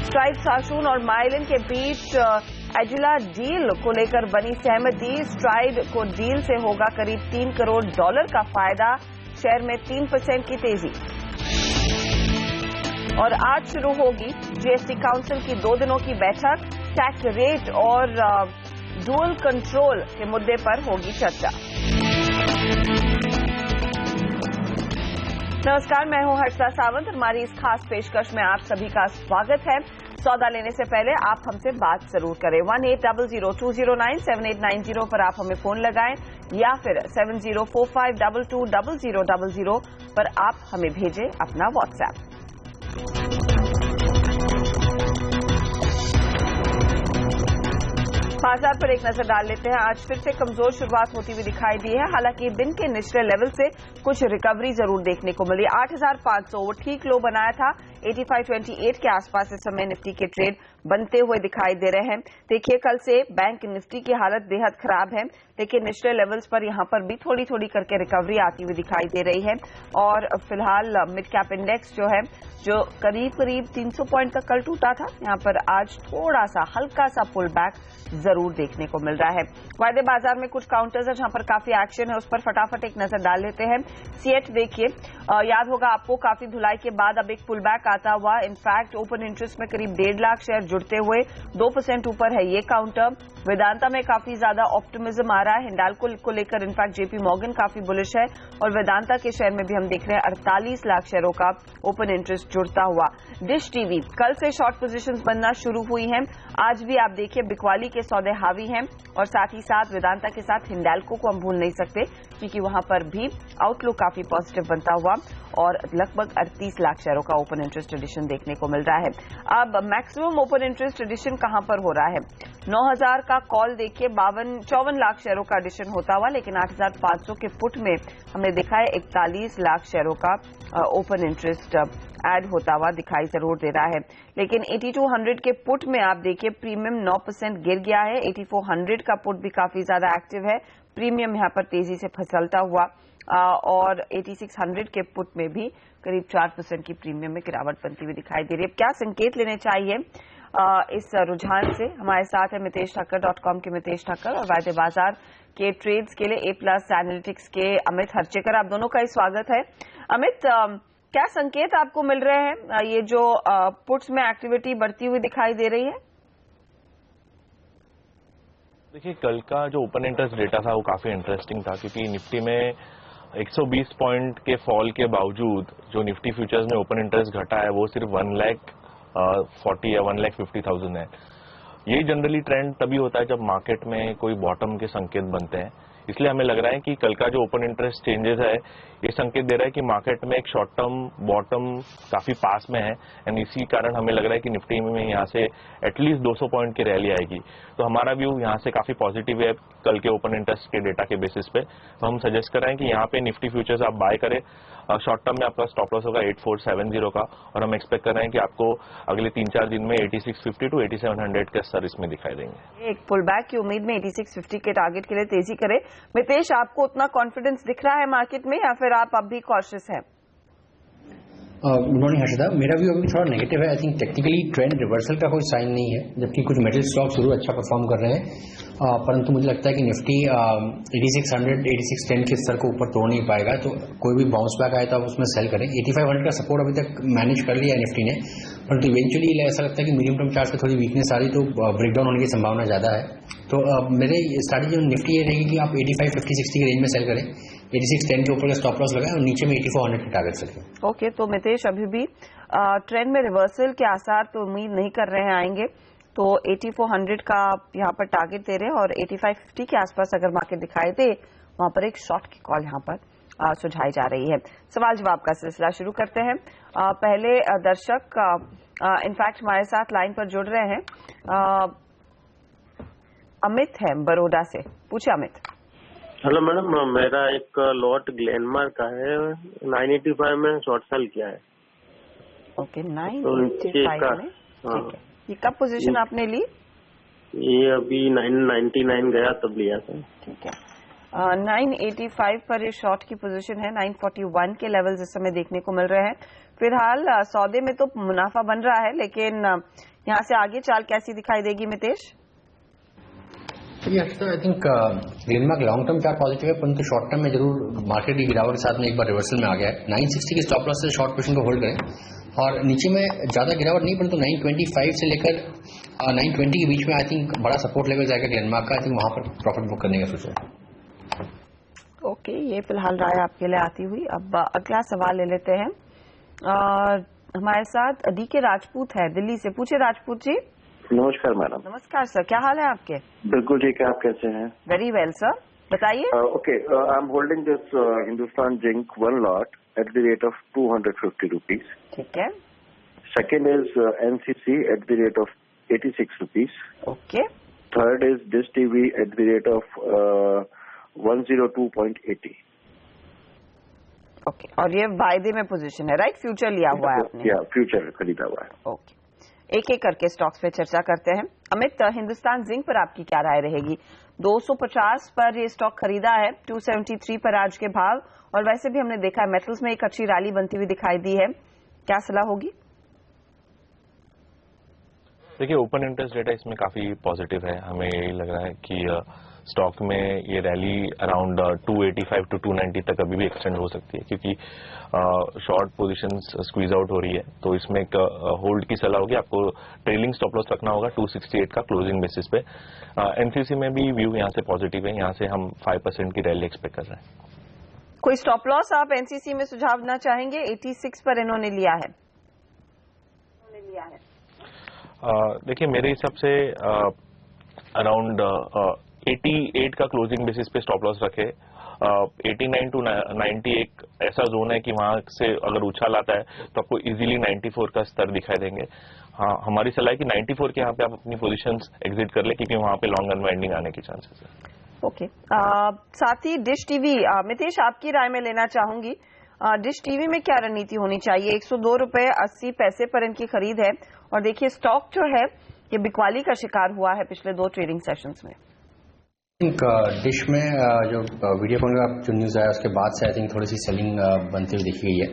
स्ट्राइड साशून और माइलिन के बीच एजिला डील को लेकर बनी सहमति। स्ट्राइड को डील से होगा करीब $3 करोड़ का फायदा, शेयर में 3% की तेजी। और आज शुरू होगी जीएसटी काउंसिल की 2 दिनों की बैठक, टैक्स रेट और डुअल कंट्रोल के मुद्दे पर होगी चर्चा। नमस्कार, मैं हूं हर्षदा सावंत। हमारी इस खास पेशकश में आप सभी का स्वागत है। सौदा लेने से पहले आप हमसे बात जरूर करें। 1800-209-7890 पर आप हमें फोन लगाएं या फिर 7045220000 पर आप हमें भेजें अपना व्हाट्सएप। बाजार पर एक नजर डाल लेते हैं। आज फिर से कमजोर शुरुआत होती हुई दिखाई दी है, हालांकि दिन के निचले लेवल से कुछ रिकवरी जरूर देखने को मिली। 8500 वो ठीक लो बनाया था। 8528 के आसपास इस समय निफ्टी के ट्रेड बनते हुए दिखाई दे रहे हैं। देखिए कल से बैंक निफ्टी की हालत बेहद खराब है, लेकिन निचले लेवल्स पर यहां पर भी थोड़ी थोड़ी करके रिकवरी आती हुई दिखाई दे रही है। और फिलहाल मिड कैप इंडेक्स जो है, जो करीब 300 पॉइंट तक कल टूटा था, यहां पर आज थोड़ा सा हल्का सा पुल बैक जरूर देखने को मिल रहा है। वायदे बाजार में कुछ काउंटर्स है जहां पर काफी एक्शन है, उस पर फटाफट एक नजर डाल लेते हैं। सीएट देखिए, याद होगा आपको, काफी धुलाई के बाद अब एक पुल बैक आता हुआ। इनफैक्ट ओपन इंटरेस्ट में करीब 1.5 लाख शेयर जुड़ते हुए 2% ऊपर है ये काउंटर। वेदांता में काफी ज्यादा ऑप्टिमिज्म आ रहा है हिंडाल्को को लेकर। इनफैक्ट जेपी मॉर्गन काफी बुलिश है और वेदांता के शेयर में भी हम देख रहे हैं 48 लाख शेयरों का ओपन इंटरेस्ट जुड़ता हुआ। डिश टीवी कल से शॉर्ट पोजीशंस बनना शुरू हुई हैं। आज भी आप देखिए बिकवाली के सौदे हावी हैं और साथ ही साथ वेदांता के साथ हिंडाल्को को हम भूल नहीं सकते, क्योंकि वहां पर भी आउटलुक काफी पॉजिटिव बनता हुआ और लगभग 38 लाख शेयरों का ओपन इंटरेस्ट एडिशन देखने को मिल रहा है। अब मैक्सिमम ओपन इंटरेस्ट एडिशन कहां पर हो रहा है? 9000 का कॉल देखिए 54 लाख शेयरों का एडिशन होता हुआ, लेकिन 8500 के पुट में हमने देखा है 41 लाख शेयरों का ओपन इंटरेस्ट ऐड होता हुआ दिखाई जरूर दे रहा है। लेकिन 8200 के पुट में आप देखिए प्रीमियम 9% गिर गया है। 8400 का पुट भी काफी ज्यादा एक्टिव है, प्रीमियम यहां पर तेजी से फिसलता हुआ और 8600 के पुट में भी करीब 4% की प्रीमियम में गिरावट बनती हुई दिखाई दे रही है। क्या संकेत लेने चाहिए इस रुझान से? हमारे साथ है मितेश ठक्कर .com के मितेश ठक्कर और वायदे बाजार के ट्रेड्स के लिए A+ एनालिटिक्स के अमित हर्चेकर। आप दोनों का ही स्वागत है। अमित, क्या संकेत आपको मिल रहे हैं? ये जो पुट्स में एक्टिविटी बढ़ती हुई दिखाई दे रही है। देखिए, कल का जो ओपन इंटरेस्ट डेटा था वो काफी इंटरेस्टिंग था, क्योंकि निफ्टी में 120 पॉइंट के फॉल के बावजूद जो निफ्टी फ्यूचर्स में ओपन इंटरेस्ट घटा है वो सिर्फ 1,40,000 या 1,50,000 है। यही जनरली ट्रेंड तभी होता है जब मार्केट में कोई बॉटम के संकेत बनते हैं। इसलिए हमें लग रहा है कि कल का जो ओपन इंटरेस्ट चेंजेस है ये संकेत दे रहा है कि मार्केट में एक शॉर्ट टर्म बॉटम काफी पास में है, एंड इसी कारण हमें लग रहा है कि निफ्टी में यहाँ से एटलीस्ट 200 पॉइंट की रैली आएगी। तो हमारा व्यू यहाँ से काफी पॉजिटिव है कल के ओपन इंटरेस्ट के डेटा के बेसिस पे। तो हम सजेस्ट कर रहे हैं कि यहाँ पे निफ्टी फ्यूचर्स आप बाय करें। शॉर्ट टर्म में आपका स्टॉप लॉस होगा 8470 का, और हम एक्सपेक्ट कर रहे हैं कि आपको अगले 3-4 दिन में 8650 to 8700 के स्तर इसमें दिखाई देंगे। एक पुल बैक की उम्मीद में 8650 के टारगेट के लिए तेजी करे। मितेश, आपको उतना कॉन्फिडेंस दिख रहा है मार्केट में या फिर आप अब भी कॉशियस हैं? गुड मॉर्निंग हर्षदा, मेरा व्यू अभी थोड़ा नेगेटिव है। I think technically trend reversal का कोई साइन नहीं है, जबकि कुछ मेटल स्टॉक जरूर अच्छा परफॉर्म कर रहे हैं, परंतु मुझे लगता है कि निफ्टी 8600 8610 के स्तर को ऊपर तोड़ नहीं पाएगा। तो कोई भी बाउंस बैक आए तो आप उसमें सेल करें। 8500 का सपोर्ट अभी तक मैनेज कर लिया है निफ्टी ने, परंतु इवेंचुअली ऐसा लगता है कि मीडियम टर्म चार्ट पे थोड़ी वीकनेस आ रही तो ब्रेकडाउन होने की संभावना ज्यादा है। तो मेरे स्ट्रैटेजी निफ्टी ये रहेगी कि आप 85 50 60 के रेंज में सेल करें, 8610 के ऊपर का स्टॉप लॉस लगाएं और नीचे में 8400 के टारगेट रखें। ओके, तो मितेश अभी भी ट्रेंड में रिवर्सल के आसार तो उम्मीद नहीं कर रहे हैं आएंगे, तो 8400 का यहाँ पर टारगेट दे रहे हैं और 8550 के आसपास अगर मार्केट दिखाई दे वहां पर एक शॉर्ट की कॉल यहाँ पर सुझाई जा रही है। सवाल जवाब का सिलसिला शुरू करते हैं। पहले दर्शक इनफैक्ट हमारे साथ लाइन पर जुड़ रहे हैं। अमित है बड़ौदा से, पूछे अमित। हेलो मैडम, मेरा एक लॉट ग्लेनमार्क का है, 985 में शॉर्ट सेल किया है। ओके, 985 में, ठीक है। ये कब पोजीशन आपने ली? ये अभी 999 गया तब लिया था। ठीक है, 985 पर ये शॉर्ट की पोजीशन है। 941 के लेवल्स इस समय देखने को मिल रहे हैं। फिलहाल सौदे में तो मुनाफा बन रहा है, लेकिन यहाँ से आगे चाल कैसी दिखाई देगी Mitesh? I think Glenmark long term क्या पॉजिटिव है, परंतु शॉर्ट टर्म में जरूर मार्केट की गिरावट के साथ में एक बार रिवर्सल में आ गया है। 960 के स्टॉप लॉस से शॉर्ट पोजीशन को होल्ड करें और नीचे में ज्यादा गिरावट नहीं, परंतु 925 से लेकर 920 के बीच में आई थिंक बड़ा सपोर्ट लेवल जाएगा ग्लेनमार्क का। आई थिंक वहां पर प्रॉफिट बुक करने का सोचा है। ओके, ये फिलहाल राय आपके लिए आती हुई। अब अगला सवाल ले लेते हैं। हमारे साथ डीके राजपूत है दिल्ली से, पूछे राजपूत जी। नमस्कार मैडम। नमस्कार सर, क्या हाल है आपके? बिल्कुल ठीक है, आप कैसे हैं? वेरी वेल सर, बताइए। Okay, I am holding this Hindustan zinc 1 lot at the rate of 250 rupees. ठीक है। Second is NCC at the rate of 86 rupees. Okay. Third is Dish TV at the rate of 102.80. Okay, और ये वायदे में position है, right? Future लिया हुआ है आपने? या फ्यूचर खरीदा हुआ है। ओके, एक एक करके स्टॉक्स पे चर्चा करते हैं। अमित, हिंदुस्तान जिंक पर आपकी क्या राय रहेगी? 250 पर ये स्टॉक खरीदा है, 273 पर आज के भाव, और वैसे भी हमने देखा है मेटल्स में एक अच्छी रैली बनती हुई दिखाई दी है, क्या सलाह होगी? देखिए, ओपन इंटरेस्ट डेटा इसमें काफी पॉजिटिव है। हमें यही लग रहा है कि स्टॉक में ये रैली अराउंड 285 टू 290 तक अभी भी एक्सटेंड हो सकती है, क्योंकि शॉर्ट पोजीशंस स्क्वीज आउट हो रही है। तो इसमें एक होल्ड की सलाह होगी, आपको ट्रेलिंग स्टॉप लॉस रखना होगा 268 का क्लोजिंग बेसिस पे। एनसीसी में भी व्यू यहाँ से पॉजिटिव है, यहाँ से हम 5% की रैली एक्सपेक्ट कर रहे हैं। कोई स्टॉप लॉस आप एनसीसी में सुझावना चाहेंगे? 86 पर इन्होंने लिया है। देखिए, मेरे हिसाब से अराउंड 88 का क्लोजिंग बेसिस पे स्टॉप लॉस रखे। 89 टू 90 एक ऐसा जोन है कि वहां से अगर उछाल आता है तो आपको इजीली 94 का स्तर दिखाई देंगे। हाँ, हमारी सलाह है कि 94 के यहाँ पे आप अपनी पोजीशंस एग्जिट कर ले, क्योंकि वहां पे लॉन्ग अनवाइंडिंग आने के चांसेस है। ओके, साथ ही डिश टीवी, मितेश आपकी राय में लेना चाहूंगी, डिश टीवी में क्या रणनीति होनी चाहिए? 102 रुपए 80 पैसे पर इनकी खरीद है, और देखिए स्टॉक जो है ये बिकवाली का शिकार हुआ है पिछले 2 ट्रेडिंग सेशंस में। डिश में जो वीडियोकॉन का जो न्यूज आया उसके बाद से आई थिंक थोड़ी सी सेलिंग बनती हुई दिखी गई है।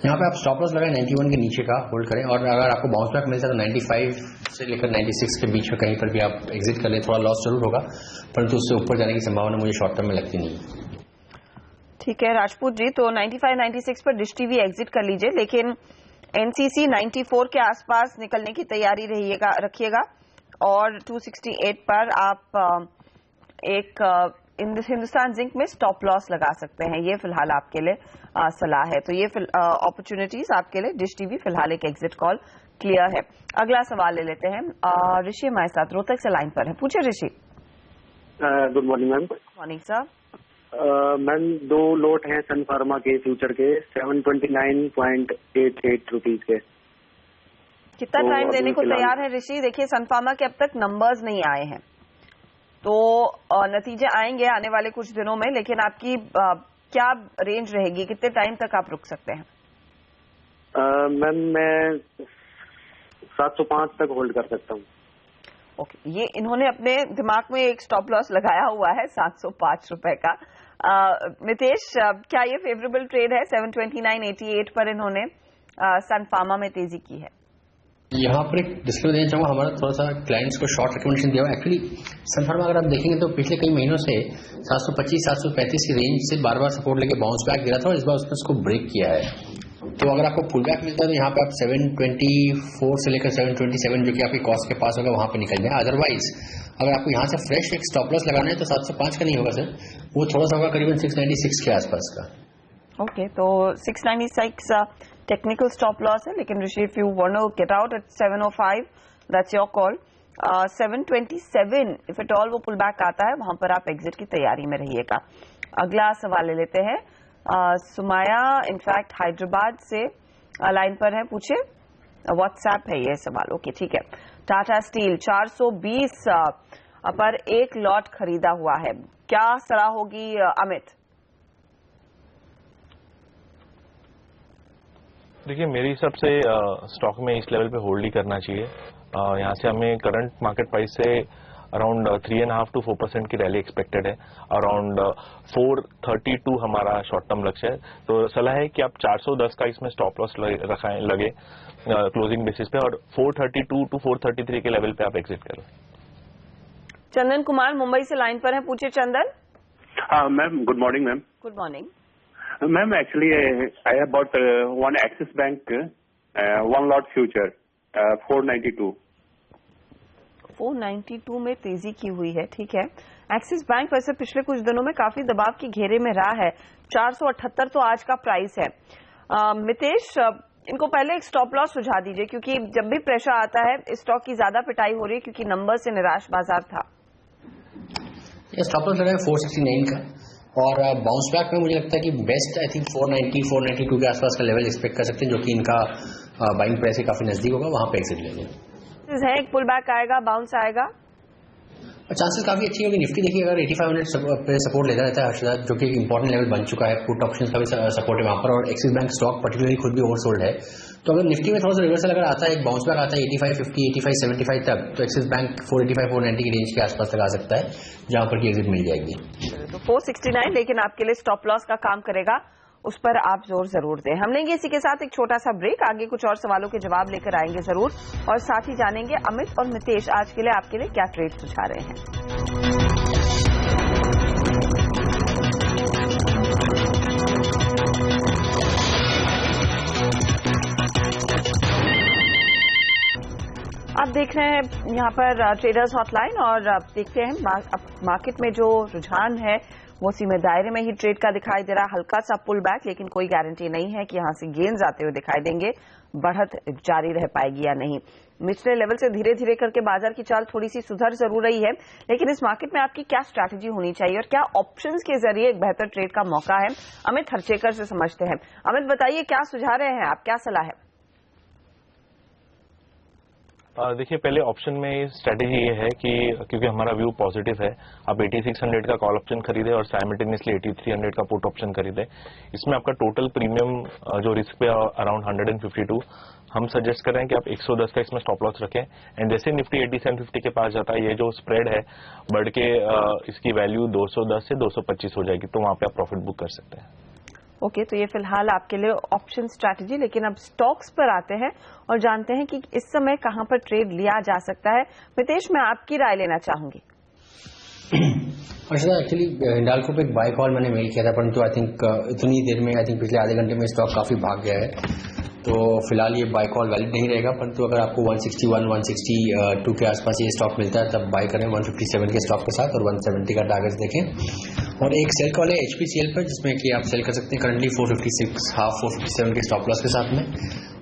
यहाँ पे आप स्टॉप लॉस लगाएं 91 के नीचे का, होल्ड करें, और अगर आपको बाउंस बैक मिलता है तो 95 से लेकर 96 के बीच में कहीं पर भी आप एग्जिट कर लें। थोड़ा लॉस जरूर होगा, परंतु उससे ऊपर जाने की संभावना मुझे शॉर्ट टर्म में लगती नहीं है। ठीक है राजपूत जी, तो 95-96 पर डिश टीवी एग्जिट कर लीजिए, लेकिन एनसीसी 94 के आसपास निकलने की तैयारी रखिएगा, और 268 पर आप एक हिंदुस्तान जिंक में स्टॉप लॉस लगा सकते हैं। ये फिलहाल आपके लिए सलाह है। तो ये अपॉर्चुनिटीज आपके लिए, डिश टीवी फिलहाल एक एग्जिट कॉल क्लियर है। अगला सवाल ले लेते हैं, ऋषि हमारे साथ रोहतक से लाइन पर है, पूछे Rishi. Good morning ma'am. Morning sir. Ma'am 2 lot हैं सन फार्मा के फ्यूचर के 729.88 रुपीज के। कितना टाइम देने को तैयार है ऋषि? देखिए सन फार्मा के अब तक नंबर्स नहीं आए हैं, तो नतीजे आएंगे आने वाले कुछ दिनों में, लेकिन आपकी क्या रेंज रहेगी, कितने टाइम तक आप रुक सकते हैं? मैम मैं 705 तक होल्ड कर सकता हूँ। ओके, ये इन्होंने अपने दिमाग में एक स्टॉप लॉस लगाया हुआ है 705 रुपए का। मितेश, क्या ये फेवरेबल ट्रेड है? 729.88 पर इन्होंने सन फार्मा में तेजी की है। यहाँ पर एक डिस्क्लेमर देना चाहूंगा, हमारा थोड़ा सा क्लाइंट्स को शॉर्ट रिकमेंडेशन दिया हुआ। एक्चुअली सन फार्मा अगर आप देखेंगे तो पिछले कई महीनों से 725-735 की रेंज से बार बार सपोर्ट लेके बाउंस बैक गिरा था, और इस बार उसने उसको ब्रेक किया है। तो अगर आपको पुल बैक मिलता है तो यहाँ पे आप 724 से लेकर 727 जो कि आपके कॉस्ट के पास होगा वहां पे निकल जाए। अदरवाइज अगर आपको यहाँ से फ्रेश एक स्टॉप लॉस लगाना है तो 705 का नहीं होगा सर, वो थोड़ा सा होगा करीबन 696 के आसपास का। ओके, तो 696 टेक्निकल स्टॉप लॉस है, लेकिन Rishi if you want to get out at 705 that's your call. 727 if at all वो पुल बैक आता है, वहां पर आप एग्जिट की तैयारी में रहिएगा। अगला सवाल ले लेते हैं, सुमाया इनफैक्ट हैदराबाद से लाइन पर है, पूछे। व्हाट्सएप है ये सवाल। ओके ठीक है। टाटा स्टील 420 पर एक लॉट खरीदा हुआ है, क्या सलाह होगी अमित? देखिए, मेरे हिसाब से स्टॉक में इस लेवल पे होल्ड ही करना चाहिए। यहाँ से हमें करंट मार्केट प्राइस से अराउंड 3.5 to 4% की रैली एक्सपेक्टेड है। अराउंड 432 हमारा शॉर्ट टर्म लक्ष्य है। तो सलाह है कि आप 410 का इसमें स्टॉप लॉस लगे क्लोजिंग बेसिस पे, और 432 to 433 के लेवल पे आप एग्जिट करें। चंदन कुमार मुंबई से लाइन पर है, पूछे चंदन। हाँ ma'am, good morning ma'am. Good morning ma'am. Actually I have bought one axis bank 1 lot future 492 में तेजी की हुई है। ठीक है, एक्सिस बैंक वैसे पिछले कुछ दिनों में काफी दबाव की घेरे में रहा है, 478 तो आज का प्राइस है। मितेश, इनको पहले एक स्टॉप लॉस सुझा दीजिए, क्योंकि जब भी प्रेशर आता है इस स्टॉक की ज्यादा पिटाई हो रही है, क्योंकि नंबर से निराश बाजार था। स्टॉप लॉस लगाए 469 का, और बाउंस बैक में मुझे लगता है कि बेस्ट आई थिंक 490-492 के आसपास का लेवल एक्सपेक्ट कर सकते हैं, जो कि इनका बाइंग प्राइस के काफी नजदीक होगा, वहां पे एग्जिट लेंगे। है एक पुल बैक आएगा, बाउंस आएगा? चांसेस काफी अच्छी होगी। निफ्टी देखिए अगर 8500 पे सपोर्ट लेता रहता है हर्षदा, जो कि एक इंपॉर्टेंट लेवल बन चुका है, पुट ऑप्शन का भी सपोर्ट है वहां पर, और एक्सिस बैंक स्टॉक पर्टिकुलरली खुद भी ओवरसोल्ड है। तो अगर निफ्टी में थोड़ा सा रिवर्सल अगर आता है, एक बाउंस बैक आता है 8550, 8575 तक, तो एक्सिस बैंक 485 490 की रेंज के आसपास तक आ सकता है, जहां पर की एग्जिट मिल जाएगी। तो 469 लेकिन आपके लिए स्टॉप लॉस का काम करेगा, उस पर आप जोर जरूर दें। हम लेंगे इसी के साथ एक छोटा सा ब्रेक, आगे कुछ और सवालों के जवाब लेकर आएंगे जरूर, और साथ ही जानेंगे अमित और मितेश आज के लिए आपके लिए क्या ट्रेड सुझा रहे हैं। आप देख रहे हैं यहाँ पर ट्रेडर्स हॉटलाइन, और आप देखते हैं मार्केट में जो रुझान है वो सीमित दायरे में ही ट्रेड का दिखाई दे रहा, हल्का सा पुल बैक, लेकिन कोई गारंटी नहीं है कि यहां से गेन्स आते हुए दिखाई देंगे, बढ़त जारी रह पाएगी या नहीं। निचले लेवल से धीरे धीरे करके बाजार की चाल थोड़ी सी सुधर जरूर रही है, लेकिन इस मार्केट में आपकी क्या स्ट्रैटेजी होनी चाहिए और क्या ऑप्शंस के जरिए एक बेहतर ट्रेड का मौका है, अमित हरचेकर से समझते हैं। अमित बताइए, क्या सुझा रहे हैं आप, क्या सलाह है? देखिए, पहले ऑप्शन में स्ट्रेटेजी ये है कि क्योंकि हमारा व्यू पॉजिटिव है, आप 8600 का कॉल ऑप्शन खरीदे और साइमल्टेनियसली 8300 का पुट ऑप्शन खरीदे। इसमें आपका टोटल प्रीमियम जो रिस्क पे अराउंड 152, हम सजेस्ट कर रहे हैं कि आप 110 का इसमें स्टॉप लॉस रखें, एंड जैसे निफ्टी 8750 के पास जाता है, ये जो स्प्रेड है बढ़ के इसकी वैल्यू 210 से 225 हो जाएगी, तो वहां पे आप प्रॉफिट बुक कर सकते हैं। ओके, तो ये फिलहाल आपके लिए ऑप्शन स्ट्रैटेजी, लेकिन अब स्टॉक्स पर आते हैं और जानते हैं कि इस समय कहां पर ट्रेड लिया जा सकता है। मितेश, मैं आपकी राय लेना चाहूंगी। अच्छा, एक्चुअली हिंडाल्को पे एक बाय कॉल मैंने मेल किया था, परंतु आई थिंक इतनी देर में, आई थिंक पिछले आधे घंटे में स्टॉक काफी भाग गया है, तो फिलहाल ये बाय कॉल वैलिड नहीं रहेगा। परंतु अगर आपको 161 162 के आसपास ये स्टॉक मिलता है तब बाय करें 157 के स्टॉक के साथ, और 170 का टारगेट देखें। और एक सेल कॉल है HPCL पर, जिसमें कि आप सेल कर सकते हैं करंटली 456 हाफ 457 के स्टॉप लॉस के साथ में,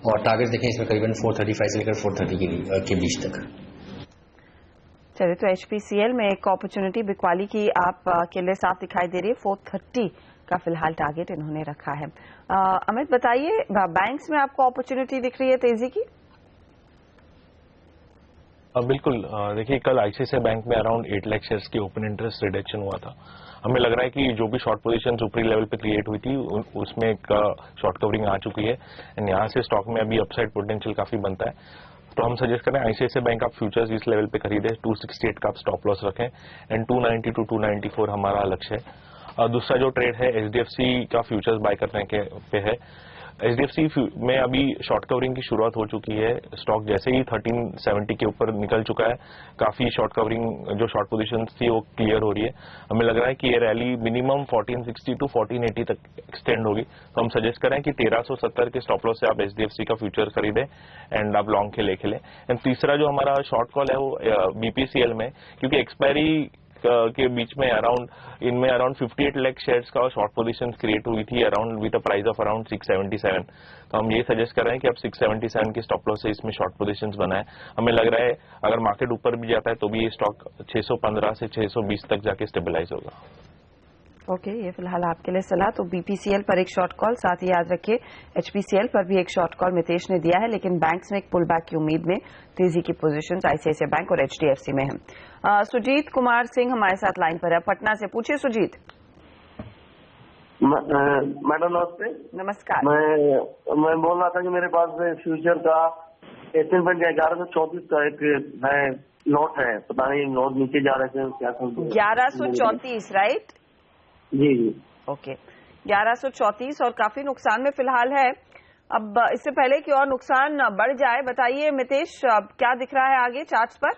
और टारगेट देखें इसमें करीबन 435 से लेकर 430 के बीच तक। चलिए, तो HPCL में एक अपॉर्चुनिटी बिकवाली की आप के लिए साफ दिखाई दे रही है, 430 का फिलहाल टारगेट इन्होंने रखा है। अमित बताइए, बैंक्स में आपको अपॉर्चुनिटी दिख रही है तेजी की? बिल्कुल, देखिए कल ICICI बैंक में अराउंड 8 लाख शेयर्स की ओपन इंटरेस्ट रिडक्शन हुआ था। हमें लग रहा है कि जो भी शॉर्ट पोजीशन ऊपरी लेवल पे क्रिएट हुई थी उसमें एक शॉर्ट कवरिंग आ चुकी है, एंड यहाँ से स्टॉक में अभी अपसाइड पोटेंशियल काफी बनता है। तो हम सजेस्ट करें ICICI बैंक आप फ्यूचर्स इस लेवल पे खरीदे, 268 का आप स्टॉप लॉस रखें, एंड 290 to 294 हमारा लक्ष्य है। दूसरा जो ट्रेड है HDFC का फ्यूचर्स बाय करने के पे है। HDFC में अभी शॉर्ट कवरिंग की शुरुआत हो चुकी है, स्टॉक जैसे ही 1370 के ऊपर निकल चुका है, काफी शॉर्ट कवरिंग जो शॉर्ट पोजीशन थी वो क्लियर हो रही है। हमें लग रहा है कि ये रैली मिनिमम 1460 to 1480 तक एक्सटेंड होगी, तो हम सजेस्ट करें कि 1370 के स्टॉप लॉस से आप HDFC का फ्यूचर खरीदें एंड आप लॉन्ग के ले खेलें। एंड तीसरा जो हमारा शॉर्ट कॉल है वो BPCL में, क्योंकि एक्सपायरी के बीच में इनमें अराउंड 58 लाख शेयर्स का शॉर्ट पोजीशन क्रिएट हुई थी around with a price of around 677। तो हम ये सजेस्ट कर रहे हैं कि आप 677 के स्टॉप लॉस से इसमें शॉर्ट पोजीशंस बनाएं। हमें लग रहा है अगर मार्केट ऊपर भी जाता है तो भी ये स्टॉक 615 से 620 तक जाके स्टेबलाइज होगा। ओके, ये फिलहाल आपके लिए सलाह। तो BPCL पर एक शॉर्ट कॉल, साथ ही याद रखिए HPCL पर भी एक शॉर्ट कॉल मितेश ने दिया है, लेकिन बैंक्स में एक पुल बैक की उम्मीद में तेजी की पोजीशंस ICICI बैंक और HDFC में है। सुजीत कुमार सिंह हमारे साथ लाइन पर है पटना से, पूछिए सुजीत। मैडम नमस्ते। नमस्कार। मैं बोल रहा था कि मेरे पास फ्यूचर का एशियन बैंक 1134 का एक है नोट है, पता नहीं नोट नीचे जा रहे थे क्या। 1134 राइट? जी। ओके, 1134 और काफी नुकसान में फिलहाल है। अब इससे पहले कि और नुकसान बढ़ जाए, बताइए मितेश, क्या दिख रहा है आगे चार्ट्स पर?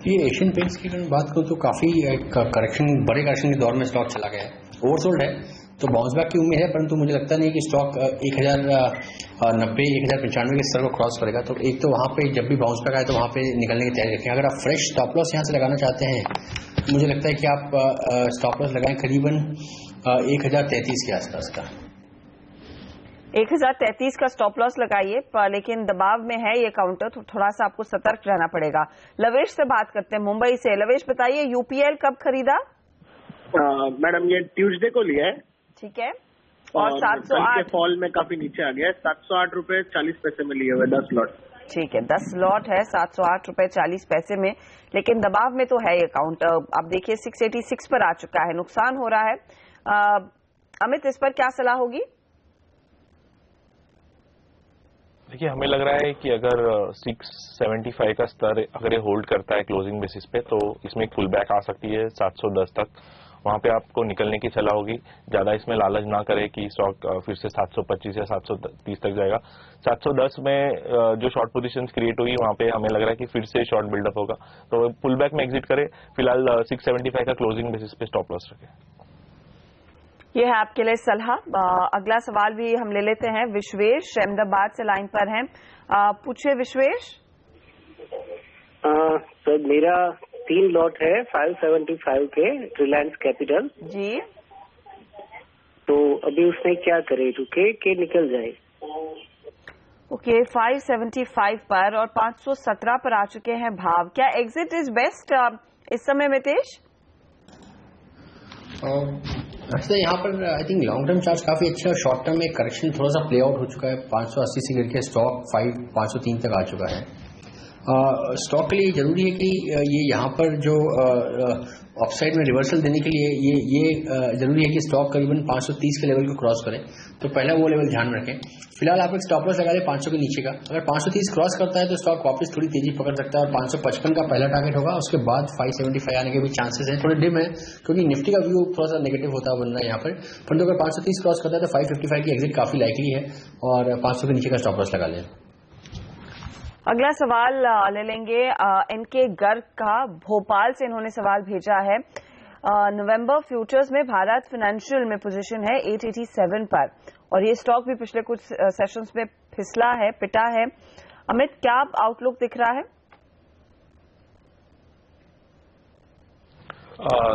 ये एशियन पेंट्स की बात करूं तो काफी करेक्शन, बड़े करेक्शन के दौर में स्टॉक चला गया है, ओवरसोल्ड है, तो बाउंस बैक की उम्मीद है, परंतु मुझे लगता नहीं कि स्टॉक 1090 1095 के स्तर को क्रॉस करेगा। तो एक तो वहां पे जब भी बाउंस बैक आए तो वहां पे निकलने की तैयारी रखें। अगर आप फ्रेश स्टॉप लॉस यहां से लगाना चाहते हैं, मुझे लगता है कि आप स्टॉप लॉस लगाएं करीबन 1033 के आसपास का। 1033 का स्टॉप लॉस लगाइए, लेकिन दबाव में है ये काउंटर, तो थोड़ा सा आपको सतर्क रहना पड़ेगा। लवेश से बात करते हैं मुंबई से। लवेश बताइए, UPL कब खरीदा? मैडम ये ट्यूसडे को लिया है। ठीक है, और 708 फॉल में काफी नीचे आ गया है, 708 रुपए 40 पैसे में लिए हुए 10 लॉट। ठीक है, 10 लॉट है 708 रुपए 40 पैसे में, लेकिन दबाव में तो है ये अकाउंट। अब देखिए 686 पर आ चुका है, नुकसान हो रहा है। अमित, इस पर क्या सलाह होगी? देखिए, हमें लग रहा है कि अगर 675 का स्तर अगर ये होल्ड करता है क्लोजिंग बेसिस पे, तो इसमें एक पुल बैक आ सकती है 710 तक। वहां पे आपको निकलने की सलाह होगी। ज्यादा इसमें लालच ना करें कि स्टॉक फिर से 725 या 730 तक जाएगा। 710 में जो शॉर्ट पोजीशंस क्रिएट हुई, वहां पे हमें लग रहा है कि फिर से शॉर्ट बिल्डअप होगा, तो पुल बैक में एग्जिट करें। फिलहाल 675 का क्लोजिंग बेसिस पे स्टॉप लॉस रखें। ये है आपके लिए सलाह। अगला सवाल भी हम ले लेते हैं। विश्वेश अहमदाबाद से लाइन पर हैं, पूछिए विश्वेश। सर, मेरा 3 लॉट है 575 के रिलायंस कैपिटल जी। तो अभी उसमें क्या करे, रुके के निकल जाए? ओके, 575 पर और 517 पर आ चुके हैं भाव। क्या एग्जिट इज बेस्ट इस समय मितेश? यहाँ पर I think long term chart काफी अच्छा है, शॉर्ट टर्म में करेक्शन थोड़ा सा प्ले आउट हो चुका है। 580 से गिर के स्टॉक 503 तक आ चुका है। स्टॉक के लिए जरूरी है कि ये यहाँ पर जो अपसाइड में रिवर्सल देने के लिए ये जरूरी है कि स्टॉक करीबन 530 के लेवल को क्रॉस करे, तो पहला वो लेवल ध्यान में रखें। फिलहाल आप एक स्टॉप लॉस लगा लें 500 के नीचे का। अगर 530 क्रॉस करता है तो स्टॉक वापस थोड़ी तेजी पकड़ सकता है और 555 का पहला टारगेट होगा। उसके बाद 575 आने के भी चांसेस हैं, थोड़े डिम है क्योंकि निफ्टी का व्यू थोड़ा सा नेगेटिव होता बन रहा है यहाँ पर। परंतु अगर 530 क्रॉस करता है तो 555 की एग्जिट काफी लाइकली है और 500 के नीचे का स्टॉप लॉस लगा लें। अगला सवाल ले लेंगे एनके गर्ग का, भोपाल से इन्होंने सवाल भेजा है। नवंबर फ्यूचर्स में भारत फाइनेंशियल में पोजीशन है 887 पर और ये स्टॉक भी पिछले कुछ सेशंस में फिसला है, पिटा है। अमित, क्या आउटलुक दिख रहा है?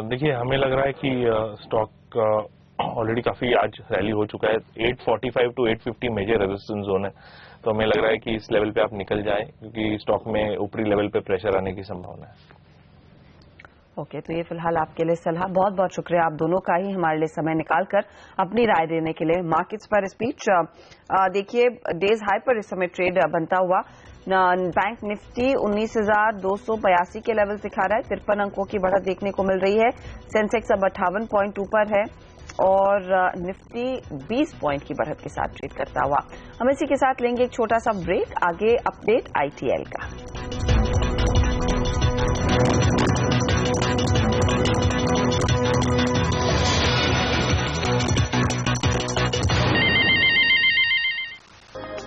देखिए, हमें लग रहा है कि स्टॉक ऑलरेडी काफी आज रैली हो चुका है। 845 टू 850 मेजर रेजिस्टेंस जोन है, तो हमें लग रहा है कि इस लेवल पे आप निकल जाएं क्योंकि स्टॉक में ऊपरी लेवल पे प्रेशर आने की संभावना है। ओके, तो ये फिलहाल आपके लिए सलाह। बहुत बहुत शुक्रिया आप दोनों का ही हमारे लिए समय निकालकर अपनी राय देने के लिए। मार्केट्स पर स्पीच देखिए, डेज हाई पर इस समय ट्रेड बनता हुआ बैंक निफ्टी 19,282 के लेवल दिखा रहा है। 53 अंकों की बढ़त देखने को मिल रही है। सेंसेक्स अब 58 पॉइंट ऊपर है और निफ्टी 20 पॉइंट की बढ़त के साथ ट्रेड करता हुआ। हम इसी के साथ लेंगे एक छोटा सा ब्रेक, आगे अपडेट आईटीएल का।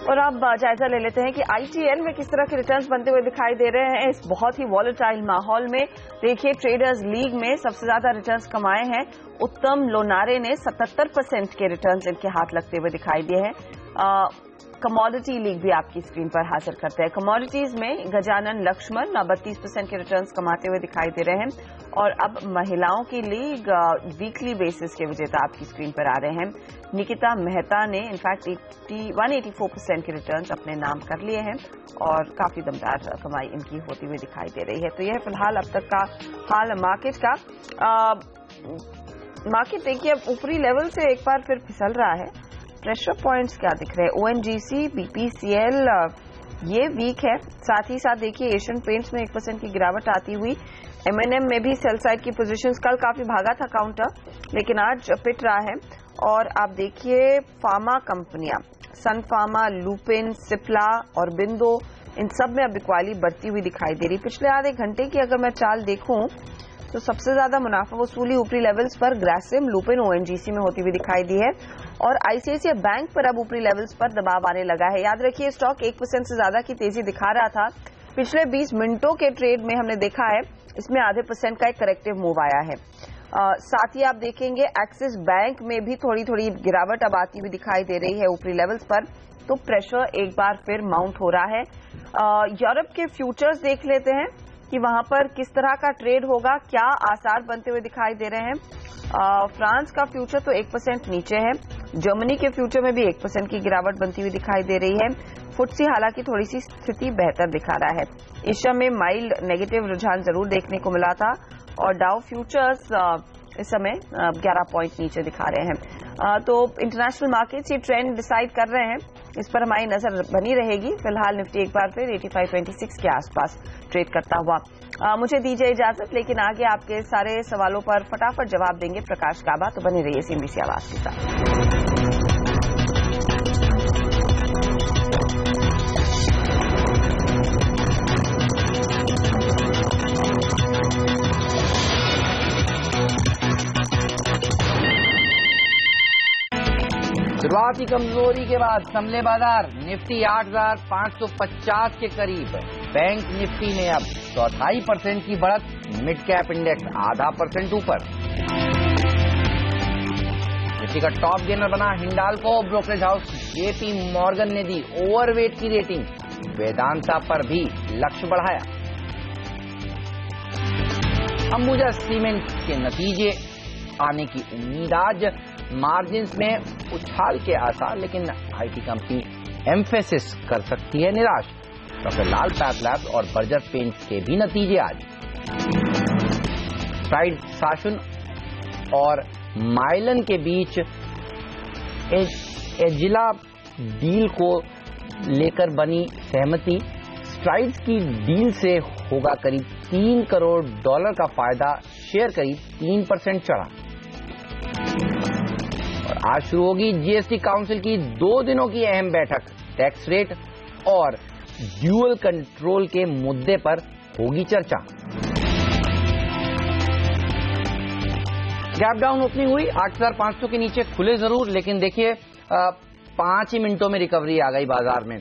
और अब जायजा ले लेते हैं कि आईटीएल में किस तरह के रिटर्न्स बनते हुए दिखाई दे रहे हैं इस बहुत ही वॉलेटाइल माहौल में। देखिए, ट्रेडर्स लीग में सबसे ज्यादा रिटर्न्स कमाए हैं उत्तम लोनारे ने। 77% के रिटर्न्स इनके हाथ लगते हुए दिखाई दिए हैं। कमोडिटी लीग भी आपकी स्क्रीन पर हाजिर करते हैं। कमोडिटीज में गजानन लक्ष्मण 32% के रिटर्न्स कमाते हुए दिखाई दे रहे हैं और अब महिलाओं की लीग वीकली बेसिस के विजेता आपकी स्क्रीन पर आ रहे हैं। निकिता मेहता ने इनफैक्ट 184% के रिटर्न्स अपने नाम कर लिए हैं और काफी दमदार कमाई इनकी होती हुई दिखाई दे रही है। तो यह फिलहाल अब तक का हाल मार्केट का। मार्केट देखिए अब ऊपरी लेवल से एक बार फिर फिसल रहा है। प्रेशर पॉइंट्स क्या दिख रहे हैं? ओएनजीसी, बीपीसीएल ये वीक है। साथ ही साथ देखिए एशियन पेंट्स में 1% की गिरावट आती हुई। एमएनएम में भी सेल साइड की पोजीशंस, कल काफी भागा था काउंटर लेकिन आज पिट रहा है। और आप देखिए फार्मा कंपनियां, सन फार्मा, लुपिन, सिप्ला और बिंदो, इन सब में अब बिकवाली बढ़ती हुई दिखाई दे रही। पिछले आधे घंटे की अगर मैं चाल देखूं तो सबसे ज्यादा मुनाफा वसूली ऊपरी लेवल्स पर ग्रासिम, लुपिन, ओएनजीसी में होती हुई दिखाई दी है और आईसीआईसीआई बैंक पर अब ऊपरी लेवल्स पर दबाव आने लगा है। याद रखिए, स्टॉक 1% से ज्यादा की तेजी दिखा रहा था। पिछले 20 मिनटों के ट्रेड में हमने देखा है इसमें आधे % का एक करेक्टिव मूव आया है। साथ ही आप देखेंगे एक्सिस बैंक में भी थोड़ी थोड़ी गिरावट अब आती हुई दिखाई दे रही है ऊपरी लेवल्स पर, तो प्रेशर एक बार फिर माउंट हो रहा है। यूरोप के फ्यूचर्स देख लेते हैं कि वहां पर किस तरह का ट्रेड होगा, क्या आसार बनते हुए दिखाई दे रहे हैं। फ्रांस का फ्यूचर तो 1% नीचे है। जर्मनी के फ्यूचर में भी 1% की गिरावट बनती हुई दिखाई दे रही है। फुटसी हालांकि थोड़ी सी स्थिति बेहतर दिखा रहा है। एशिया में माइल्ड नेगेटिव रुझान जरूर देखने को मिला था और डाउ फ्यूचर्स इस समय 11 पॉइंट नीचे दिखा रहे हैं। तो इंटरनेशनल मार्केट्स ये ट्रेंड डिसाइड कर रहे हैं, इस पर हमारी नजर बनी रहेगी। फिलहाल निफ्टी एक बार फिर 8526 के आसपास ट्रेड करता हुआ। मुझे दीजिए इजाजत, लेकिन आगे आपके सारे सवालों पर फटाफट जवाब देंगे प्रकाश गाबा, तो बने रहिए CNBC आवाज के साथ। शुरुआती कमजोरी के बाद संभले बाजार, निफ्टी 8550 के करीब। बैंक निफ्टी ने अब 0.25% की बढ़त, मिड कैप इंडेक्स 0.5% ऊपर। निफ्टी का टॉप गेनर बना Hindalco. Brokerage house JP Morgan ने दी ओवरवेट की रेटिंग, वेदांता पर भी लक्ष्य बढ़ाया। अंबुजा सीमेंट के नतीजे आने की उम्मीद आज, मार्जिन्स में उछाल के आसार, लेकिन IT कंपनी एम्फेसिस कर सकती है निराश। डॉक्टर लाल पैथलैब्स और बर्जर पेंट्स के भी नतीजे आज। स्ट्राइड साशुन और माइलन के बीच एजिला डील को लेकर बनी सहमति। स्ट्राइड्स की डील से होगा करीब $3 करोड़ का फायदा, शेयर करीब 3% चढ़ा। और आज शुरू होगी GST काउंसिल की 2 दिनों की अहम बैठक, टैक्स रेट और ड्यूअल कंट्रोल के मुद्दे पर होगी चर्चा। गैप डाउन ओपनिंग हुई, 8500 के नीचे खुले जरूर, लेकिन देखिए 5 ही मिनटों में रिकवरी आ गई बाजार में।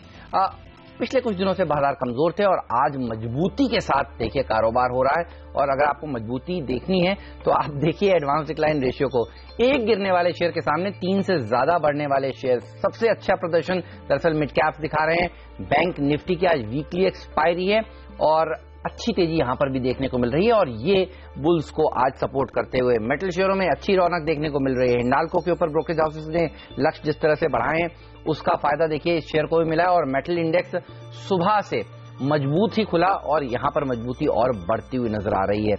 पिछले कुछ दिनों से बाजार कमजोर थे और आज मजबूती के साथ देखिए कारोबार हो रहा है। और अगर आपको मजबूती देखनी है तो आप देखिए एडवांस डिक्लाइन रेशियो को। एक गिरने वाले शेयर के सामने 3 से ज्यादा बढ़ने वाले शेयर सबसे अच्छा प्रदर्शन दरअसल मिड कैप्स दिखा रहे हैं। बैंक निफ्टी की आज वीकली एक्सपायरी है और अच्छी तेजी यहां पर भी देखने को मिल रही है और ये बुल्स को आज सपोर्ट करते हुए मेटल शेयरों में अच्छी रौनक देखने को मिल रही है। हिंडाल्को के ऊपर ब्रोकरेज हाउसेस ने लक्ष्य जिस तरह से बढ़ाए हैं उसका फायदा देखिए इस शेयर को भी मिला है। और मेटल इंडेक्स सुबह से मजबूत ही खुला और यहां पर मजबूती और बढ़ती हुई नजर आ रही है।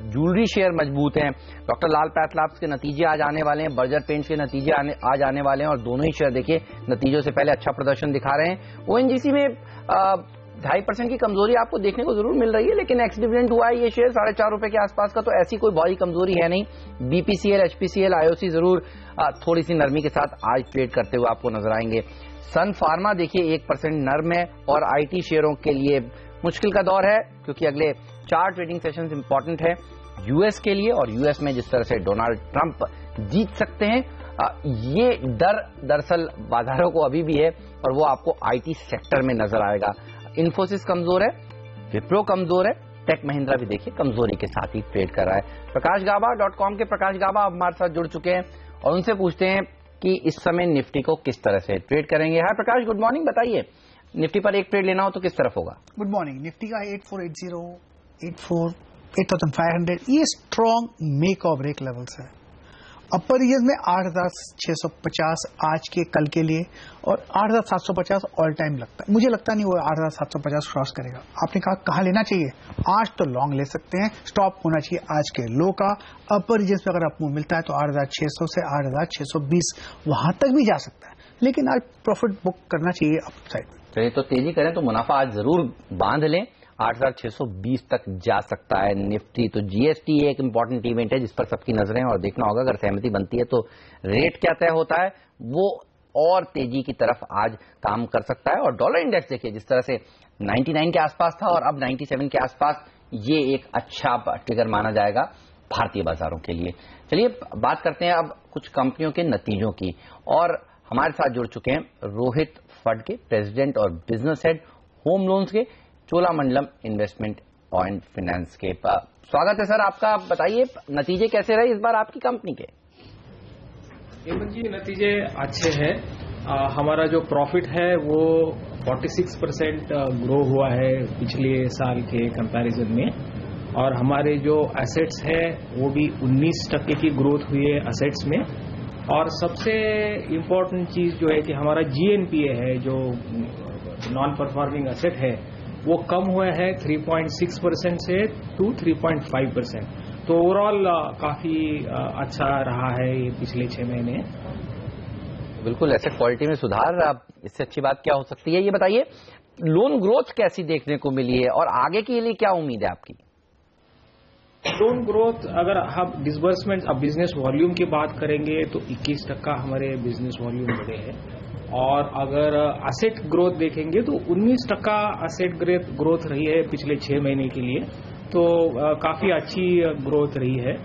ज्वेलरी शेयर मजबूत हैं। डॉक्टर लाल पैथलैब्स के नतीजे आज आने वाले हैं, बर्जर पेंट्स के नतीजे आज आने वाले हैं और दोनों ही शेयर देखिए नतीजों से पहले अच्छा प्रदर्शन दिखा रहे हैं। ONGC में 2.5% की कमजोरी आपको देखने को जरूर मिल रही है, लेकिन एक्स डिविडेंड हुआ है ये शेयर ₹4.5 के आसपास का, तो ऐसी कोई बड़ी कमजोरी है नहीं। BPCL, HPCL, IOC जरूर थोड़ी सी नरमी के साथ आज ट्रेड करते हुए आपको नजर आएंगे। सन फार्मा देखिए 1% नर्म है और IT शेयरों के लिए मुश्किल का दौर है क्योंकि अगले 4 ट्रेडिंग सेशंस इंपॉर्टेंट है US के लिए और US में जिस तरह से डोनाल्ड ट्रंप जीत सकते हैं ये डर दरअसल बाजारों को अभी भी है और वो आपको IT सेक्टर में नजर आएगा। इन्फोसिस कमजोर है, विप्रो कमजोर है, टेक महिंद्रा भी देखिए कमजोरी के साथ ही ट्रेड कर रहा है। प्रकाशगाबा.com के प्रकाश गाबा हमारे साथ जुड़ चुके हैं और उनसे पूछते हैं कि इस समय निफ्टी को किस तरह से ट्रेड करेंगे। हाय प्रकाश, गुड मॉर्निंग। बताइए निफ्टी पर एक ट्रेड लेना हो तो किस तरफ होगा? Good morning. निफ्टी का 8480, 8500 ये स्ट्रॉन्ग मेक और ब्रेक लेवल्स है। अपर रीजन में 8650 आज के कल के लिए और 8750 ऑल टाइम लगता है। मुझे लगता नहीं वो 8750 क्रॉस करेगा। आपने कहा कहाँ लेना चाहिए? आज तो लॉन्ग ले सकते हैं, स्टॉप होना चाहिए आज के लो का। अपर रीजन में अगर आपको मिलता है तो 8600 से 8620 वहां तक भी जा सकता है, लेकिन आज प्रॉफिट बुक करना चाहिए अपसाइड। चलिए तो तेजी करें तो मुनाफा आज जरूर बांध लें, 8620 तक जा सकता है निफ्टी। तो GST एक इंपॉर्टेंट इवेंट है जिस पर सबकी नजरें और देखना होगा। अगर सहमति बनती है तो रेट क्या तय होता है, वो और तेजी की तरफ आज काम कर सकता है। और डॉलर इंडेक्स देखिए जिस तरह से 99 के आसपास था और अब 97 के आसपास, ये एक अच्छा ट्रिगर माना जाएगा भारतीय बाजारों के लिए। चलिए बात करते हैं अब कुछ कंपनियों के नतीजों की और हमारे साथ जुड़ चुके हैं रोहित फड के प्रेसिडेंट और बिजनेस हेड होम लोन्स के चोलामंडलम इन्वेस्टमेंट एंड फाइनेंस के। स्वागत है सर आपका। बताइए नतीजे कैसे रहे इस बार आपकी कंपनी के? जी नतीजे अच्छे हैं। हमारा जो प्रॉफिट है वो 46% ग्रो हुआ है पिछले साल के कंपैरिजन में और हमारे जो एसेट्स है वो भी 19% की ग्रोथ हुई है एसेट्स में। और सबसे इम्पोर्टेंट चीज जो है कि हमारा GNPA है जो नॉन परफॉर्मिंग एसेट है वो कम हुआ है 3.6% से 3.5%। तो ओवरऑल काफी अच्छा रहा है ये पिछले 6 महीने। बिल्कुल, एसेट क्वालिटी में सुधार, इससे अच्छी बात क्या हो सकती है? ये बताइए, लोन ग्रोथ कैसी देखने को मिली है और आगे के लिए क्या उम्मीद है आपकी? लोन ग्रोथ, अगर हम डिसबर्समेंट, अब बिजनेस वॉल्यूम की बात करेंगे तो 21% हमारे बिजनेस वॉल्यूम बढ़े हैं, और अगर असेट ग्रोथ देखेंगे तो 19% असेट ग्रोथ रही है पिछले 6 महीने के लिए, तो काफी अच्छी ग्रोथ रही है।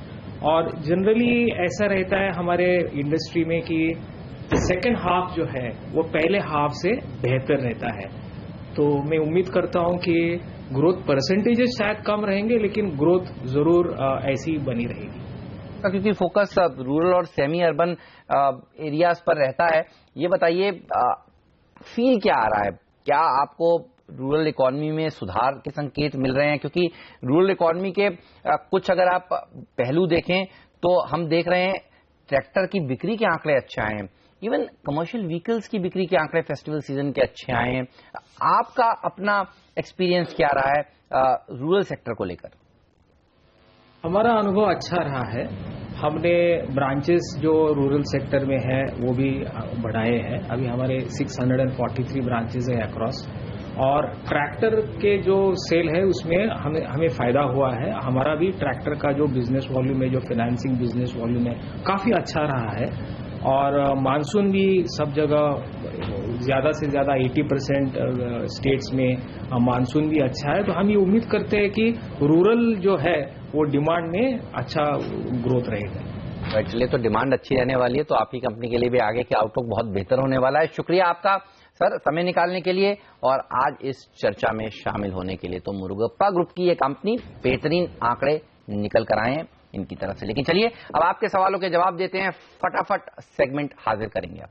और जनरली ऐसा रहता है हमारे इंडस्ट्री में कि सेकेंड हाफ जो है वो पहले हाफ से बेहतर रहता है, तो मैं उम्मीद करता हूं कि ग्रोथ परसेंटेजेस शायद कम रहेंगे लेकिन ग्रोथ जरूर ऐसी बनी रहेगी, क्योंकि फोकस रूरल और सेमी अर्बन एरियाज पर रहता है। ये बताइए, फील क्या आ रहा है? क्या आपको रूरल इकोनॉमी में सुधार के संकेत मिल रहे हैं? क्योंकि रूरल इकोनॉमी के कुछ अगर आप पहलू देखें तो हम देख रहे हैं ट्रैक्टर की बिक्री के आंकड़े अच्छे आए हैं, इवन कमर्शियल व्हीकल्स की बिक्री के आंकड़े फेस्टिवल सीजन के अच्छे आए हैं। आपका अपना एक्सपीरियंस क्या रहा है रूरल सेक्टर को लेकर? हमारा अनुभव अच्छा रहा है। हमने ब्रांचेस जो रूरल सेक्टर में है वो भी बढ़ाए हैं। अभी हमारे 643 ब्रांचेस है अक्रॉस, और ट्रैक्टर के जो सेल है उसमें हमें फायदा हुआ है। हमारा भी ट्रैक्टर का जो बिजनेस वॉल्यूम है, जो फाइनेंसिंग बिजनेस वॉल्यूम है, काफी अच्छा रहा है। और मानसून भी सब जगह ज्यादा से ज्यादा 80% स्टेट्स में मानसून भी अच्छा है, तो हम ये उम्मीद करते हैं कि रूरल जो है वो डिमांड में अच्छा ग्रोथ रहेगा। चलिए, तो डिमांड अच्छी रहने वाली है, तो आपकी कंपनी के लिए भी आगे के आउटलुक बहुत बेहतर होने वाला है। शुक्रिया आपका सर समय निकालने के लिए और आज इस चर्चा में शामिल होने के लिए। तो मुरुगप्पा ग्रुप की ये कंपनी बेहतरीन आंकड़े निकल कर आए हैं इनकी तरफ से। लेकिन चलिए, अब आपके सवालों के जवाब देते हैं, फटाफट सेगमेंट हाजिर करेंगे आप।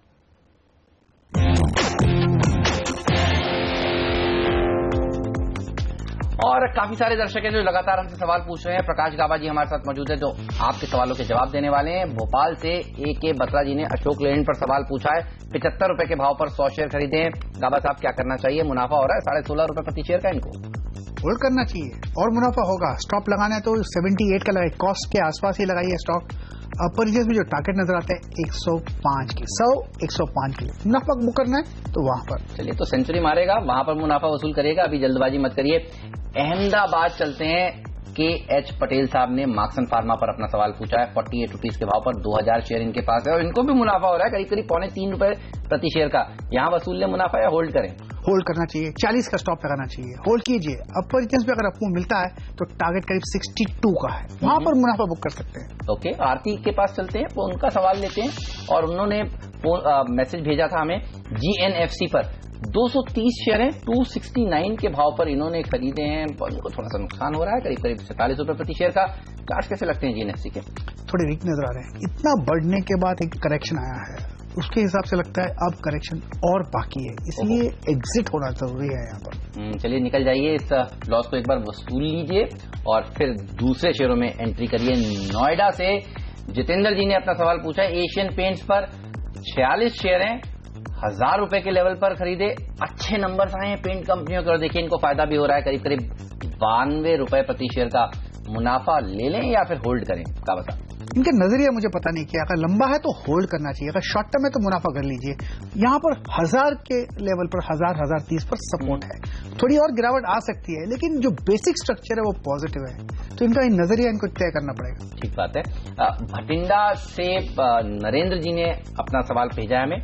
और काफी सारे दर्शक हैं जो लगातार हमसे सवाल पूछ रहे हैं। प्रकाश गाबा जी हमारे साथ मौजूद है जो आपके सवालों के जवाब देने वाले हैं। भोपाल से A.K. बत्रा जी ने अशोक लेलैंड पर सवाल पूछा है। 75 रुपए के भाव पर 100 शेयर खरीदे हैं। गाबा साहब, क्या करना चाहिए? मुनाफा हो रहा है 16.5 रुपए प्रति शेयर का, इनको होल्ड करना चाहिए और मुनाफा होगा। स्टॉप लगाना है तो 78 का लगाइए, कॉस्ट के आसपास ही लगाइए स्टॉक। परचेज में जो टारगेट नजर आते हैं 105 के, 100 105 के मुनाफा बुक करना है तो वहां पर चलिए, तो सेंचुरी मारेगा, वहां पर मुनाफा वसूल करिएगा। अभी जल्दबाजी मत करिए। अहमदाबाद चलते हैं। KH पटेल साहब ने मार्क्सन फार्मा पर अपना सवाल पूछा है। 48 रुपीज के भाव पर 2000 शेयर इनके पास है और इनको भी मुनाफा हो रहा है करीब करीब 2.25 रुपए प्रति शेयर का। यहाँ वसूल ले मुनाफा या होल्ड करें? होल्ड करना चाहिए। 40 का स्टॉप लगाना चाहिए, होल्ड कीजिए। अब परचेज पे अगर आपको मिलता है तो टारगेट करीब 62 का है, वहां पर मुनाफा बुक कर सकते हैं। ओके, आरती के पास चलते हैं, वो उनका सवाल लेते हैं। और उन्होंने मैसेज भेजा था हमें GNFC पर 230 शेयर हैं, 269 के भाव पर इन्होंने खरीदे हैं। इनको थोड़ा सा नुकसान हो रहा है, करीब करीब 47 रुपए प्रति शेयर का। चार्ज कैसे लगते हैं GNFC के? थोड़े वीक नजर आ रहे हैं। इतना बढ़ने के बाद एक करेक्शन आया है, उसके हिसाब से लगता है अब करेक्शन और बाकी है, इसलिए एग्जिट होना जरूरी है यहाँ पर। चलिए, निकल जाइए, इस लॉस को एक बार वसूल लीजिए और फिर दूसरे शेयरों में एंट्री करिए। नोएडा से जितेंद्र जी ने अपना सवाल पूछा है। एशियन पेंट्स पर 46 शेयर हैं, 1000 रुपए के लेवल पर खरीदे। अच्छे नंबर्स आए हैं पेंट कंपनियों के और देखिए इनको फायदा भी हो रहा है। करीब करीब 92 रुपए प्रति शेयर का मुनाफा ले लें या फिर होल्ड करें? क्या बता, इनका नजरिया मुझे पता नहीं किया। अगर लंबा है तो होल्ड करना चाहिए, अगर शॉर्ट टर्म है तो मुनाफा कर लीजिए। यहाँ पर 1000 के लेवल पर 1030 पर सपोर्ट है, थोड़ी और गिरावट आ सकती है, लेकिन जो बेसिक स्ट्रक्चर है वो पॉजिटिव है, तो इनका नजरिया इनको तय करना पड़ेगा। ठीक बात है। भटिंडा से नरेंद्र जी ने अपना सवाल भेजा है हमें।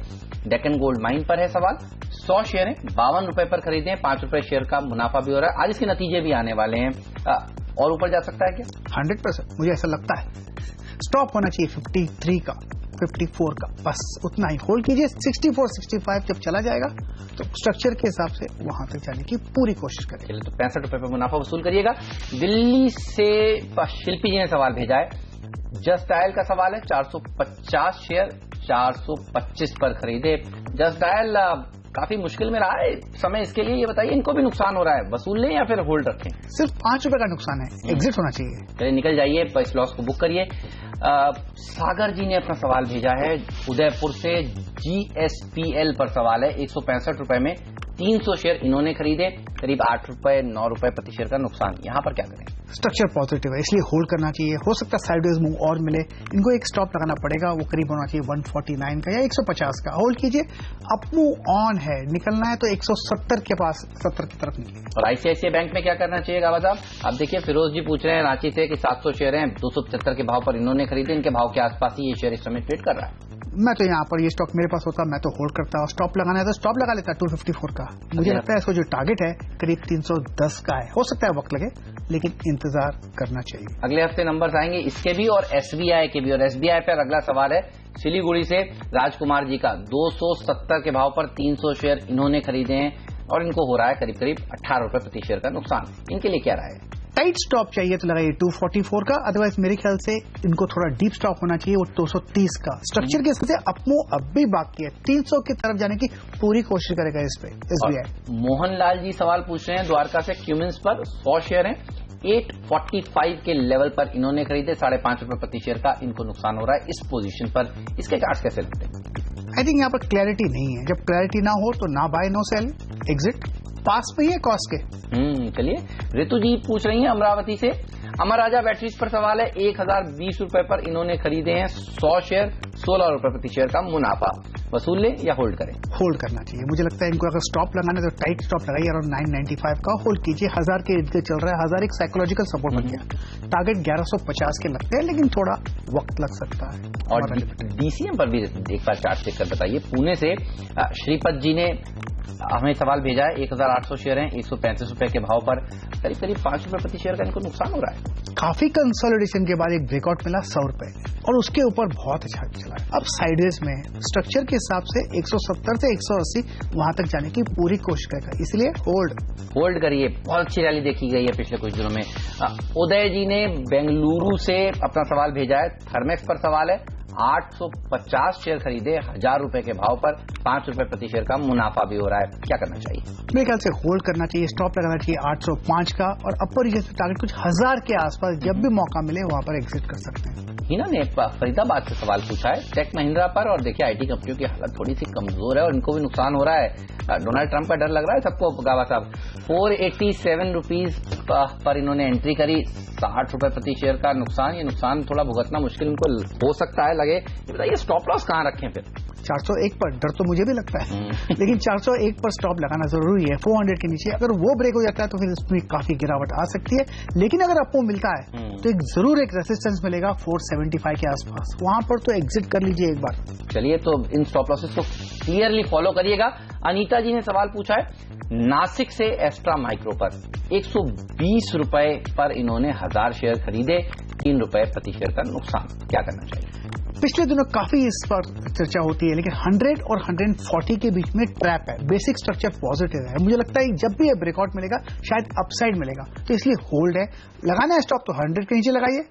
डेक्कन गोल्ड माइन पर है सवाल। 100 शेयर है, 52 रुपए पर खरीदे हैं, 5 रुपए शेयर का मुनाफा भी हो रहा है। आज इसके नतीजे भी आने वाले हैं। और ऊपर जा सकता है क्या? 100% मुझे ऐसा लगता है। स्टॉप होना चाहिए 53 का, 54 का, बस उतना ही होल्ड कीजिए। 64 65 जब चला जाएगा तो स्ट्रक्चर के हिसाब से वहां तक जाने की पूरी कोशिश करें। चलिए, तो 65 रुपए पर मुनाफा वसूल करिएगा। दिल्ली से शिल्पी जी ने सवाल भेजा है। जस्ट डायल का सवाल है। 450 शेयर 425 पर खरीदे। जस्ट डायल काफी मुश्किल में रहा है समय, इसके लिए ये बताइए इनको भी नुकसान हो रहा है, वसूल लें या फिर होल्ड रखें? सिर्फ 5 रुपए का नुकसान है, एग्जिट होना चाहिए। चलिए, निकल जाइए, इस लॉस को बुक करिए। सागर जी ने अपना सवाल भेजा है उदयपुर से। GSPL पर सवाल है। 165 रुपए में 300 शेयर इन्होंने खरीदे, करीब 8 रुपए 9 रुपए प्रति शेयर का नुकसान। यहाँ पर क्या करें? स्ट्रक्चर पॉजिटिव है, इसलिए होल्ड करना चाहिए। हो सकता है साइडवेज मूव और मिले, इनको एक स्टॉप लगाना पड़ेगा, वो करीब होना चाहिए 149 का या 150 का। होल्ड कीजिए, अप मूव ऑन है, निकलना है तो 170 के पास 70 की तरफ निकलिए। और आईसीआईसीआई बैंक में क्या करना चाहिए गावा साहब? अब देखिए फिरोज जी पूछ रहे हैं रांची से कि 700 शेयर हैं, 275 के भाव पर इन्होंने खरीदे, इनके भाव के आसपास ही ये शेयर इस समय ट्रेड कर रहा है। मैं तो यहाँ पर ये स्टॉक मेरे पास होता मैं तो होल्ड करता, और स्टॉप लगाना है तो स्टॉप लगा लेता 254 का। मुझे लगता है इसको जो टारगेट है करीब 310 का है। हो सकता है वक्त लगे, लेकिन इंतजार करना चाहिए। अगले हफ्ते नंबर्स आएंगे इसके भी और एसबीआई के भी। और एसबीआई पर अगला सवाल है सिलीगुड़ी से राजकुमार जी का। 270 के भाव पर 300 शेयर इन्होंने खरीदे हैं और इनको हो रहा है करीब करीब 18 रुपए प्रति शेयर का नुकसान। इनके लिए क्या राय है? टाइट स्टॉप चाहिए तो लगाइए 244 का, अदरवाइज मेरे ख्याल से इनको थोड़ा डीप स्टॉप होना चाहिए वो 230 का। स्ट्रक्चर के हिसाब से अपमो अब भी बाकी है, 300 की तरफ जाने की पूरी कोशिश करेगा इस पे एसबीआई। मोहनलाल जी सवाल पूछ रहे हैं द्वारका से, क्यूमिंस पर 100 शेयर हैं, 845 के लेवल पर इन्होंने खरीदे, 5.5 रुपए प्रति शेयर का इनको नुकसान हो रहा है इस पोजीशन पर। इसके चार्ट कैसे लगते हैं? आई थिंक यहाँ पर क्लैरिटी नहीं है, जब क्लैरिटी ना हो तो ना बाय नो सेल, एग्जिट पास में ही है कॉस्ट के। चलिए ऋतु जी पूछ रही हैं अमरावती से, अमर राजा बैटरीज पर सवाल है, 1020 रुपए पर इन्होंने खरीदे हैं 100 शेयर, 16 रुपए प्रति शेयर का मुनाफा। वसूल लें या होल्ड करें? होल्ड करना चाहिए। मुझे लगता है इनको अगर स्टॉप लगाना है तो टाइट स्टॉप लगाइए अराउंड 995 का, होल्ड कीजिए। 1000 के इर्द गिर्द चल रहा है, 1000 एक साइकोलॉजिकल सपोर्ट बन गया। टारगेट 1150 के लगते हैं, लेकिन थोड़ा वक्त लग सकता है। और डीसीएम पर भी एक बार चार्ट चेक कर बताइए। पुणे से श्रीपद जी ने हमें सवाल भेजा है, 1800 शेयर हैं, 135 रुपए के भाव पर करीब करीब 5 रुपए प्रति शेयर का इनको नुकसान हो रहा है। काफी कंसोलिडेशन के बाद एक ब्रेकआउट मिला 100 रुपए और उसके ऊपर बहुत अच्छा चला है। अब साइडवेज में स्ट्रक्चर के हिसाब से 170 से 180 वहां तक जाने की पूरी कोशिश करेगा, इसलिए होल्ड करिए। बहुत अच्छी रैली देखी गई है पिछले कुछ दिनों में। उदय जी ने बेंगलुरु से अपना सवाल भेजा है, थर्मेक्स पर सवाल है, 850 शेयर खरीदे 1000 रुपए के भाव पर, 5 रुपए प्रति शेयर का मुनाफा भी हो रहा है। क्या करना चाहिए? मेरे ख्याल से होल्ड करना चाहिए, स्टॉप लगाना चाहिए 805 का, और अपर रीजन से टारगेट कुछ 1000 के आसपास जब भी मौका मिले वहां पर एग्जिट कर सकते हैं। हिना ने फरीदाबाद से सवाल पूछा है टेक महिंद्रा पर, और देखिए आईटी कंपनियों की हालत थोड़ी सी कमजोर है और इनको भी नुकसान हो रहा है। डोनाल्ड ट्रंप का डर लग रहा है सबको। गावा साहब 487 रुपीज पर इन्होंने एंट्री करी, 60 रुपए प्रति शेयर का नुकसान। ये नुकसान थोड़ा भुगतना मुश्किल इनको हो सकता है लगे। ये बताइए स्टॉप लॉस कहाँ रखें फिर? 401 पर डर तो मुझे भी लगता है, लेकिन 401 पर स्टॉप लगाना जरूरी है। 400 के नीचे अगर वो ब्रेक हो जाता है तो फिर इसमें काफी गिरावट आ सकती है, लेकिन अगर आपको मिलता है तो जरूर एक रेसिस्टेंस मिलेगा 475 के आसपास, वहां पर तो एग्जिट कर लीजिए एक बार। चलिए तो इन स्टॉप लॉसेस को क्लियरली फॉलो करिएगा। अनीता जी ने सवाल पूछा है नासिक से एस्ट्रा माइक्रो पर, 120 रुपए पर इन्होंने 1000 शेयर खरीदे, 3 रुपए प्रति शेयर का नुकसान। क्या करना चाहिए? पिछले दिनों काफी इस पर चर्चा होती है, लेकिन 100 और 140 के बीच में ट्रैप है। बेसिक स्ट्रक्चर पॉजिटिव है, मुझे लगता है जब भी ये ब्रेकआउट मिलेगा शायद अपसाइड मिलेगा, तो इसलिए होल्ड है। लगाना है स्टॉप तो 100 के नीचे लगाइए,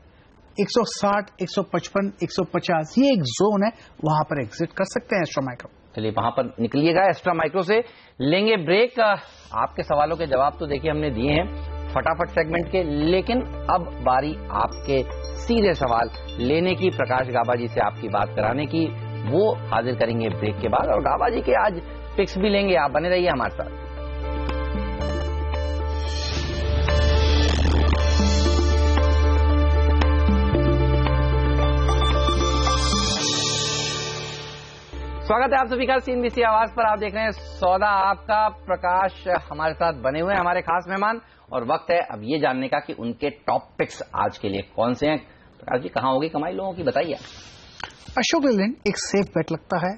160, 155, 150 ये एक जोन है, वहां पर एग्जिट कर सकते हैं एस्ट्रा माइक्रो। चलिए वहां पर निकलिएगा। एस्ट्रा माइक्रो से लेंगे ब्रेक। आपके सवालों के जवाब तो देखिए हमने दिए हैं फटाफट सेगमेंट के, लेकिन अब बारी आपके सीधे सवाल लेने की, प्रकाश गाबा जी से आपकी बात कराने की। वो हाजिर करेंगे ब्रेक के बाद, और गाबा जी के आज पिक्स भी लेंगे। आप बने रहिए हमारे साथ। स्वागत है आप सभी का CNBC आवाज पर। आप देख रहे हैं सौदा आपका। प्रकाश हमारे साथ बने हुए हैं, हमारे खास मेहमान, और वक्त है अब ये जानने का कि उनके टॉप पिक्स आज के लिए कौन से हैं। प्रकाश जी कहाँ होगी कमाई लोगों की, बताइए। अशोक लेलैंड एक सेफ बेट लगता है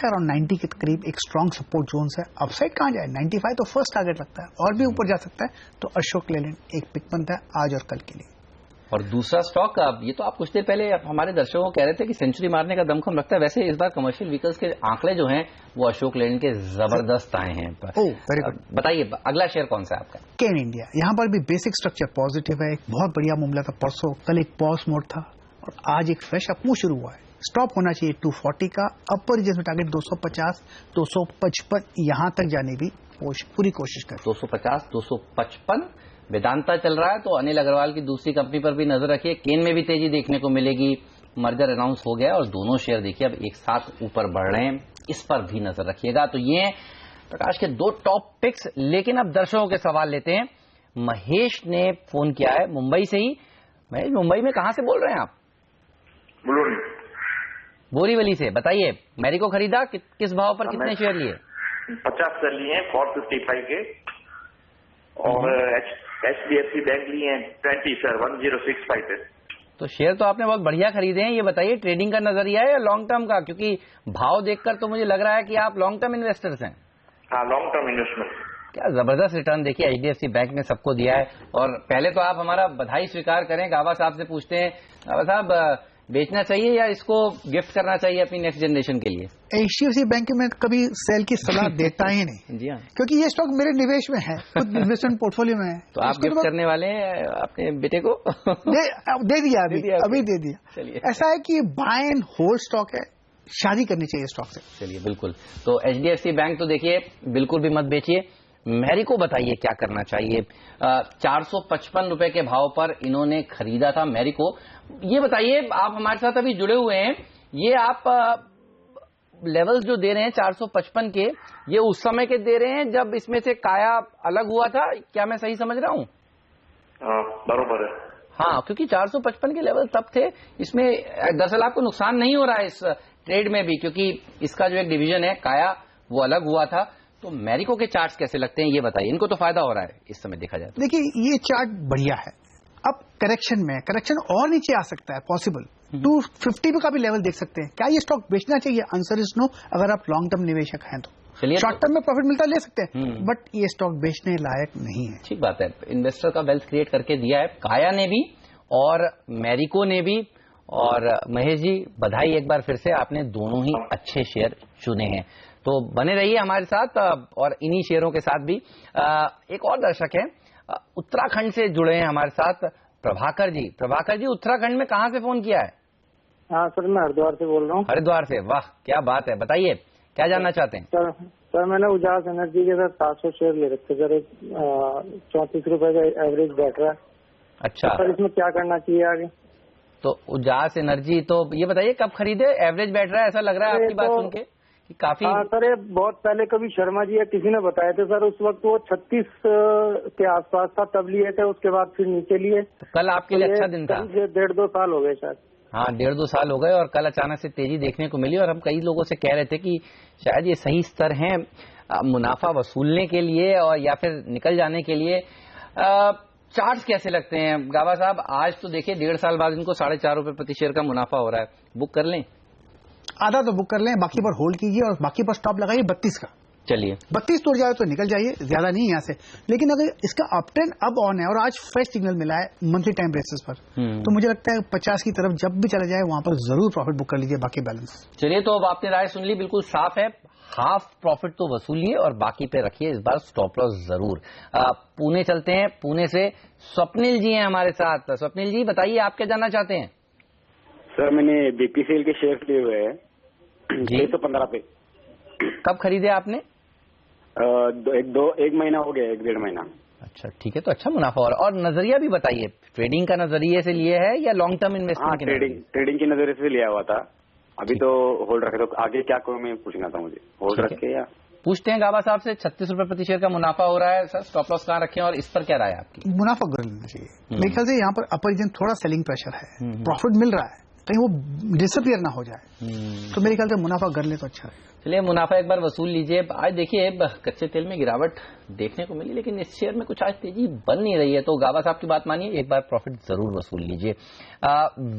अराउंड 90 के करीब एक स्ट्रॉन्ग सपोर्ट जोन है। अपसाइड कहाँ जाए? 95 तो फर्स्ट टारगेट लगता है, और भी ऊपर जा सकता है, तो अशोक लेलैंड एक पिक बनता है आज और कल के लिए। और दूसरा स्टॉक, ये तो आप कुछ देर पहले हमारे दर्शकों को कह रहे थे कि सेंचुरी मारने का दमखम लगता है, वैसे इस बार कमर्शियल व्हीकल्स के आंकड़े जो हैं वो अशोक लेलैंड के जबरदस्त आए हैं। Very good. बताइए अगला शेयर कौन सा है आपका? केन इंडिया। यहाँ पर भी बेसिक स्ट्रक्चर पॉजिटिव है, एक बहुत बढ़िया मामला था परसों, कल एक पॉज मोड था और आज एक फ्रेश अपमूव शुरू हुआ है। स्टॉप होना चाहिए 240 का, अपर रीजन टारगेट 250, 255 यहां तक जाने की पूरी कोशिश करें। 250, 255 वेदांता चल रहा है, तो अनिल अग्रवाल की दूसरी कंपनी पर भी नजर रखिए। केन में भी तेजी देखने को मिलेगी, मर्जर अनाउंस हो गया और दोनों शेयर देखिए अब एक साथ ऊपर बढ़ रहे हैं, इस पर भी नजर रखिएगा। तो ये प्रकाश के 2 टॉप पिक्स, लेकिन अब दर्शकों के सवाल लेते हैं। महेश ने फोन किया है मुंबई से ही। महेश, मुंबई में कहां से बोल रहे हैं आप? बोरीवली से। बताइए, मैरिको खरीदा, किस भाव पर कितने शेयर लिए? 50 शेयर लिए हैं 455 के, और HDFC बैंक लिए हैं 20 शेयर 1065 पे। तो शेयर तो आपने बहुत बढ़िया खरीदे हैं। ये बताइए, ट्रेडिंग का नजरिया है या लॉन्ग टर्म का? क्योंकि भाव देखकर तो मुझे लग रहा है कि आप लॉन्ग टर्म इन्वेस्टर्स हैं। हाँ, लॉन्ग टर्म इन्वेस्टमेंट। क्या जबरदस्त रिटर्न देखिए HDFC बैंक ने सबको दिया है। और पहले तो आप हमारा बधाई स्वीकार करें। गाबा साहब से पूछते हैं, गाबा साहब बेचना चाहिए या इसको गिफ्ट करना चाहिए अपनी नेक्स्ट जनरेशन के लिए? HDFC बैंक में कभी सेल की सलाह देता ही नहीं। जी हाँ, क्योंकि ये स्टॉक मेरे निवेश में है, खुद इन्वेस्टमेंट पोर्टफोलियो में है। तो आप गिफ्ट करने वाले हैं अपने बेटे को? दे दिया अभी दे दिया। चलिए, ऐसा है कि बाय एंड होल्ड स्टॉक है, शादी करनी चाहिए स्टॉक से। चलिए, बिल्कुल। तो HDFC बैंक तो देखिए बिल्कुल भी मत बेचिए। मैरिको बताइए क्या करना चाहिए? 455 रुपए के भाव पर इन्होंने खरीदा था मैरिको। ये बताइए, आप हमारे साथ अभी जुड़े हुए हैं, ये आप लेवल्स जो दे रहे हैं 455 के, ये उस समय के दे रहे हैं जब इसमें से काया अलग हुआ था, क्या मैं सही समझ रहा हूं? बरोबर है। हाँ, क्योंकि 455 के लेवल तब थे। इसमें दरअसल आपको नुकसान नहीं हो रहा है इस ट्रेड में भी, क्योंकि इसका जो एक डिवीजन है काया वो अलग हुआ था। तो मैरिको के चार्ट्स कैसे लगते हैं ये बताइए? इनको तो फायदा हो रहा है इस समय देखा जाए तो। देखिए, ये चार्ट बढ़िया है। अब करेक्शन और नीचे आ सकता है, पॉसिबल 250 का भी लेवल देख सकते हैं। क्या ये स्टॉक बेचना चाहिए? आंसर इज नो, अगर आप लॉन्ग टर्म निवेशक हैं तो। शॉर्ट टर्म में प्रॉफिट मिलता ले सकते हैं, बट ये स्टॉक बेचने लायक नहीं है। ठीक बात है, इन्वेस्टर का वेल्थ क्रिएट करके दिया है काया ने भी और मैरिको ने भी। और महेश जी, बधाई एक बार फिर से, आपने दोनों ही अच्छे शेयर चुने हैं। तो बने रहिए हमारे साथ और इन्हीं शेयरों के साथ भी। एक और दर्शक है उत्तराखंड से जुड़े हैं हमारे साथ, प्रभाकर जी। प्रभाकर जी, उत्तराखंड में कहां से फोन किया है? हाँ सर, मैं हरिद्वार से बोल रहा हूँ। हरिद्वार से, वाह क्या बात है। बताइए क्या जानना चाहते हैं? सर मैंने उजास एनर्जी के साथ 700 शेयर ले रखे सर, 34 रुपए का एवरेज बैठ रहा है। अच्छा, तो सर इसमें क्या करना चाहिए आगे? तो उजास एनर्जी, तो ये बताइए कब खरीदे? एवरेज बैठ रहा है ऐसा लग रहा है आपकी बात सुन के कि काफी। हाँ सर, ये बहुत पहले कभी शर्मा जी या किसी ने बताए थे सर, उस वक्त वो 36 के आसपास था, तब लिए थे, उसके बाद फिर नीचे लिए। तो कल आपके लिए अच्छा दिन था। 1.5-2 साल हो गए शायद। हाँ, 1.5-2 साल हो गए और कल अचानक से तेजी देखने को मिली। और हम कई लोगों से कह रहे थे कि शायद ये सही स्तर है मुनाफा वसूलने के लिए और या फिर निकल जाने के लिए। चार्ट्स कैसे लगते हैं गाबा साहब? आज तो देखिए 1.5 साल बाद इनको 4.5 रुपए प्रति शेयर का मुनाफा हो रहा है। बुक कर लें? आधा तो बुक कर लें, बाकी पर होल्ड कीजिए और बाकी पर स्टॉप लगाइए 32 का। चलिए, 32 तोड़ जाए तो निकल जाइए, ज्यादा नहीं यहाँ से। लेकिन अगर इसका अपट्रेंड अब ऑन है और आज फ्रेश सिग्नल मिला है मंथली टाइम बेसिस पर, तो मुझे लगता है 50 की तरफ जब भी चला जाए वहां पर जरूर प्रॉफिट बुक कर लीजिए, बाकी बैलेंस। चलिए, तो अब आपने राय सुन ली, बिल्कुल साफ है। हाफ प्रॉफिट तो वसूलिए और बाकी पे रखिए इस बार स्टॉप लॉस जरूर। पुणे चलते हैं, पुणे से स्वप्निल जी हैं हमारे साथ। स्वप्निल जी, बताइए आप क्या जानना चाहते हैं? सर, मैंने BPCL के शेयर लिए हुए हैं 615 पे। कब खरीदे आपने? एक महीना हो गया, 1-1.5 महीना। अच्छा, ठीक है, तो अच्छा मुनाफा हो रहा है। और नजरिया भी बताइए, ट्रेडिंग का नजरिए से लिए है या लॉन्ग टर्म इन्वेस्टमेंट? ट्रेडिंग के नजरिए से लिया हुआ था, अभी तो होल्ड रखे। तो आगे क्या करूँ मैं पूछना था मुझे, होल्ड रखे या? पूछते हैं गाबा साहब से। 36 रुपए प्रति शेयर का मुनाफा हो रहा है सर, स्टॉप लॉस कहाँ रखें और इस पर क्या राय है आपकी? मुनाफा कर लेना चाहिए मेरे ख्याल से। यहाँ पर अपर रीजन थोड़ा सेलिंग प्रेशर है, प्रॉफिट मिल रहा है, कहीं वो डिसअपियर ना हो जाए, तो मेरे ख्याल से मुनाफा कर ले तो अच्छा है। चलिए, मुनाफा एक बार वसूल लीजिए। आज देखिए कच्चे तेल में गिरावट देखने को मिली, लेकिन इस शेयर में कुछ आज तेजी बन नहीं रही है। तो गाबा साहब की बात मानिए, एक बार प्रॉफिट जरूर वसूल लीजिए।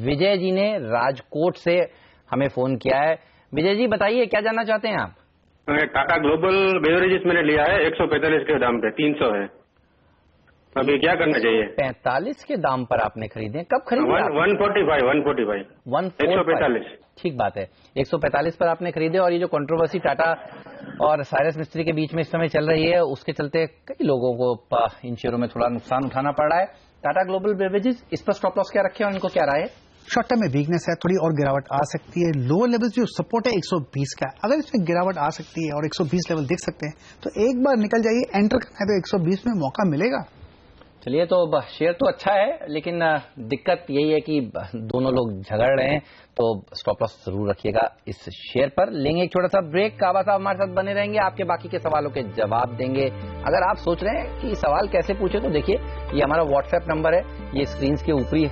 विजय जी ने राजकोट से हमें फोन किया है। विजय जी, बताइए क्या जानना चाहते हैं आप? टाटा ग्लोबल बेवरेजेस मैंने लिया है 145 के दाम पे, 300 है, अभी क्या करना चाहिए? 45 के दाम पर आपने खरीदे? कब खरीदे? 145। ठीक बात है, 145 पर आपने खरीदे। और ये जो कंट्रोवर्सी टाटा और साइरस मिस्त्री के बीच में इस समय चल रही है, उसके चलते कई लोगों को इन शेयरों में थोड़ा नुकसान उठाना पड़ रहा है। टाटा ग्लोबल बेवरेजेस, इस पर स्टॉप लॉस क्या रखे और इनको क्या राय है? शॉर्ट टर्म में वीकनेस है, थोड़ी और गिरावट आ सकती है। लोअर लेवल जो सपोर्ट है 120 का, अगर इसमें गिरावट आ सकती है और 120 लेवल देख सकते हैं तो एक बार निकल जाइए। एंटर करना है तो 120 में मौका मिलेगा। चलिए, तो शेयर तो अच्छा है, लेकिन दिक्कत यही है कि दोनों लोग झगड़ रहे हैं, तो स्टॉप लॉस जरूर रखिएगा इस शेयर पर। लेंगे एक छोटा सा ब्रेक। काबा साहब हमारे साथ बने रहेंगे, आपके बाकी के सवालों के जवाब देंगे। अगर आप सोच रहे हैं कि सवाल कैसे पूछे, तो देखिए ये हमारा व्हाट्सएप नंबर है, ये स्क्रीन के ऊपरी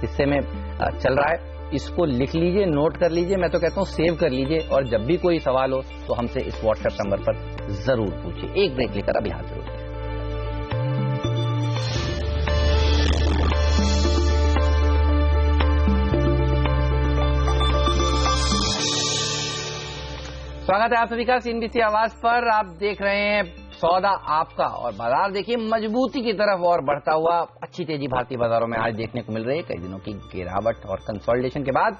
हिस्से में चल रहा है, इसको लिख लीजिए, नोट कर लीजिए, मैं तो कहता हूँ सेव कर लीजिए, और जब भी कोई सवाल हो तो हमसे इस व्हाट्सएप नंबर पर जरूर पूछिए। एक ब्रेक लेकर अभी हाजिर होते हैं। स्वागत है आप सभी का सीएनबीसी आवाज पर। आप देख रहे हैं सौदा आपका, और बाजार देखिए मजबूती की तरफ और बढ़ता हुआ। अच्छी तेजी भारतीय बाजारों में आज देखने को मिल रही है। कई दिनों की गिरावट और कंसोलिडेशन के बाद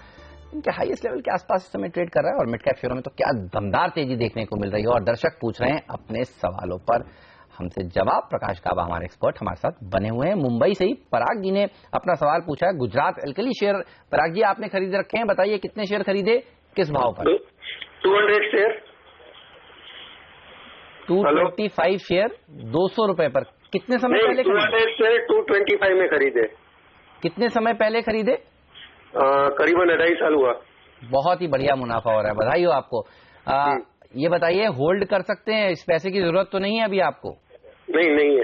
इनके हाईएस्ट लेवल के आसपास इस समय ट्रेड कर रहा है, और मिड कैप शेयरों में तो क्या दमदार तेजी देखने को मिल रही है। और दर्शक पूछ रहे हैं अपने सवालों पर हमसे जवाब। प्रकाश काबा हमारे एक्सपर्ट हमारे साथ बने हुए हैं। मुंबई से ही पराग जी ने अपना सवाल पूछा है। गुजरात एल्कली शेयर पराग जी आपने खरीद रखे हैं, बताइए कितने शेयर खरीदे, किस भाव पर? 200 शेयर, 225 शेयर, 200 रुपए पर। कितने समय पहले? 200 शेयर 225 में खरीदे। कितने समय पहले खरीदे? करीबन 2.5 साल हुआ। बहुत ही बढ़िया मुनाफा हो रहा है, बधाई हो आपको। ये बताइए, होल्ड कर सकते हैं? इस पैसे की जरूरत तो नहीं है अभी आपको? नहीं है।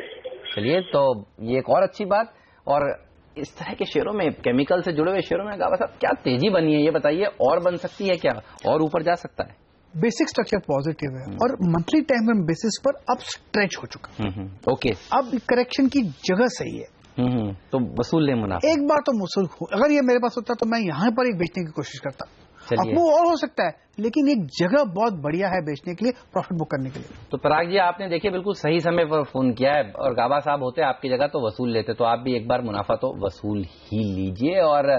चलिए, तो ये एक और अच्छी बात। और इस तरह के शेयरों में, केमिकल से जुड़े हुए शेयरों में गावा साहब क्या तेजी बनी है, ये बताइए। और बन सकती है क्या, और ऊपर जा सकता है? बेसिक स्ट्रक्चर पॉजिटिव है और मंथली टाइम फ्रेम बेसिस पर अब स्ट्रेच हो चुका है। ओके, अब करेक्शन की जगह सही है। तो वसूल ले मुनाफा। एक बार तो वसूल हो, अगर ये मेरे पास होता तो मैं यहाँ पर एक बेचने की कोशिश करता। अब वो और हो सकता है, लेकिन एक जगह बहुत बढ़िया है बेचने के लिए, प्रॉफिट बुक करने के लिए। तो पराग जी आपने देखिए बिल्कुल सही समय पर फोन किया है, और गाबा साहब होते आपकी जगह तो वसूल लेते। तो आप भी एक बार मुनाफा तो वसूल ही लीजिए, और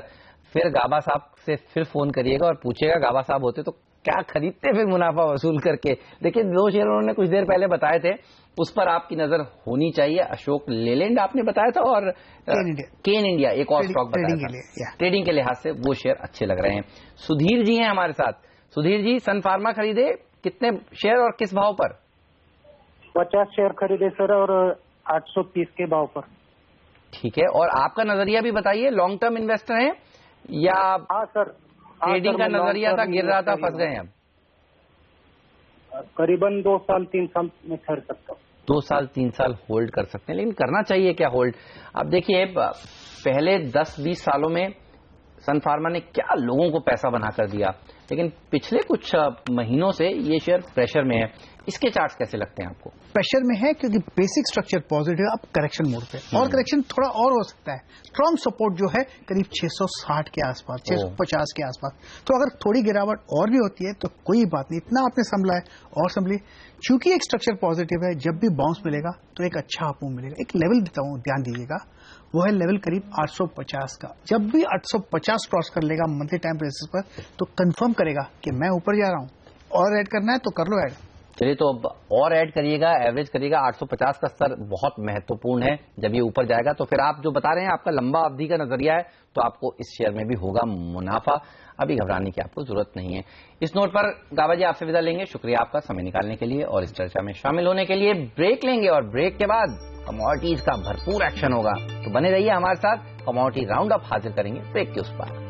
फिर गाबा साहब से फिर फोन करिएगा और पूछेगा गाबा साहब होते तो क्या खरीदते फिर मुनाफा वसूल करके। देखिए 2 शेयर उन्होंने कुछ देर पहले बताए थे, उस पर आपकी नजर होनी चाहिए। अशोक लेलैंड आपने बताया था, और केन इंडिया एक और स्टॉक बताया था। ट्रेडिंग के लिहाज से वो शेयर अच्छे लग रहे हैं। सुधीर जी हैं हमारे साथ। सुधीर जी, सन फार्मा खरीदे, कितने शेयर और किस भाव पर? 50 शेयर खरीदे सर, और 830 के भाव पर। ठीक है, और आपका नजरिया भी बताइए, लॉन्ग टर्म इन्वेस्टर हैं या? हाँ सर, ट्रेडिंग का नजरिया था, गिर रहा था, फंस गए अब? करीबन 2 साल 3 साल में ठहर सकता हूँ। 2 साल 3 साल होल्ड कर सकते हैं, लेकिन करना चाहिए क्या होल्ड? अब देखिए पहले 10-20 सालों में सन फार्मा ने क्या लोगों को पैसा बनाकर दिया, लेकिन पिछले कुछ महीनों से ये शेयर प्रेशर में है। इसके चार्ट्स कैसे लगते हैं आपको? प्रेशर में है क्योंकि बेसिक स्ट्रक्चर पॉजिटिव, अब करेक्शन मोड पे, और करेक्शन थोड़ा और हो सकता है। स्ट्रॉन्ग सपोर्ट जो है करीब 660 के आसपास, 650 के आसपास। तो अगर थोड़ी गिरावट और भी होती है तो कोई बात नहीं, इतना आपने संभला है और संभली। चूंकि एक स्ट्रक्चर पॉजिटिव है, जब भी बाउंस मिलेगा तो एक अच्छा अप मूव मिलेगा। एक लेवल देता हूँ, ध्यान दीजिएगा, वो है लेवल करीब 850 का। जब भी 850 क्रॉस कर लेगा मंथली टाइम बेसिस पर, तो कंफर्म करेगा कि मैं ऊपर जा रहा हूँ, और ऐड करना है तो कर लो ऐड। चलिए, तो अब और ऐड करिएगा, एवरेज करिएगा। 850 का स्तर बहुत महत्वपूर्ण है। जब ये ऊपर जाएगा तो फिर आप जो बता रहे हैं आपका लंबा अवधि का नजरिया है, तो आपको इस शेयर में भी होगा मुनाफा। अभी घबराने की आपको जरूरत नहीं है। इस नोट पर गाबा जी आपसे विदा लेंगे। शुक्रिया आपका समय निकालने के लिए और इस चर्चा में शामिल होने के लिए। ब्रेक लेंगे, और ब्रेक के बाद कमोडिटीज का भरपूर एक्शन होगा, तो बने रहिए हमारे साथ। कमोडिटी राउंड अप हाजिर करेंगे ब्रेक के उस पर।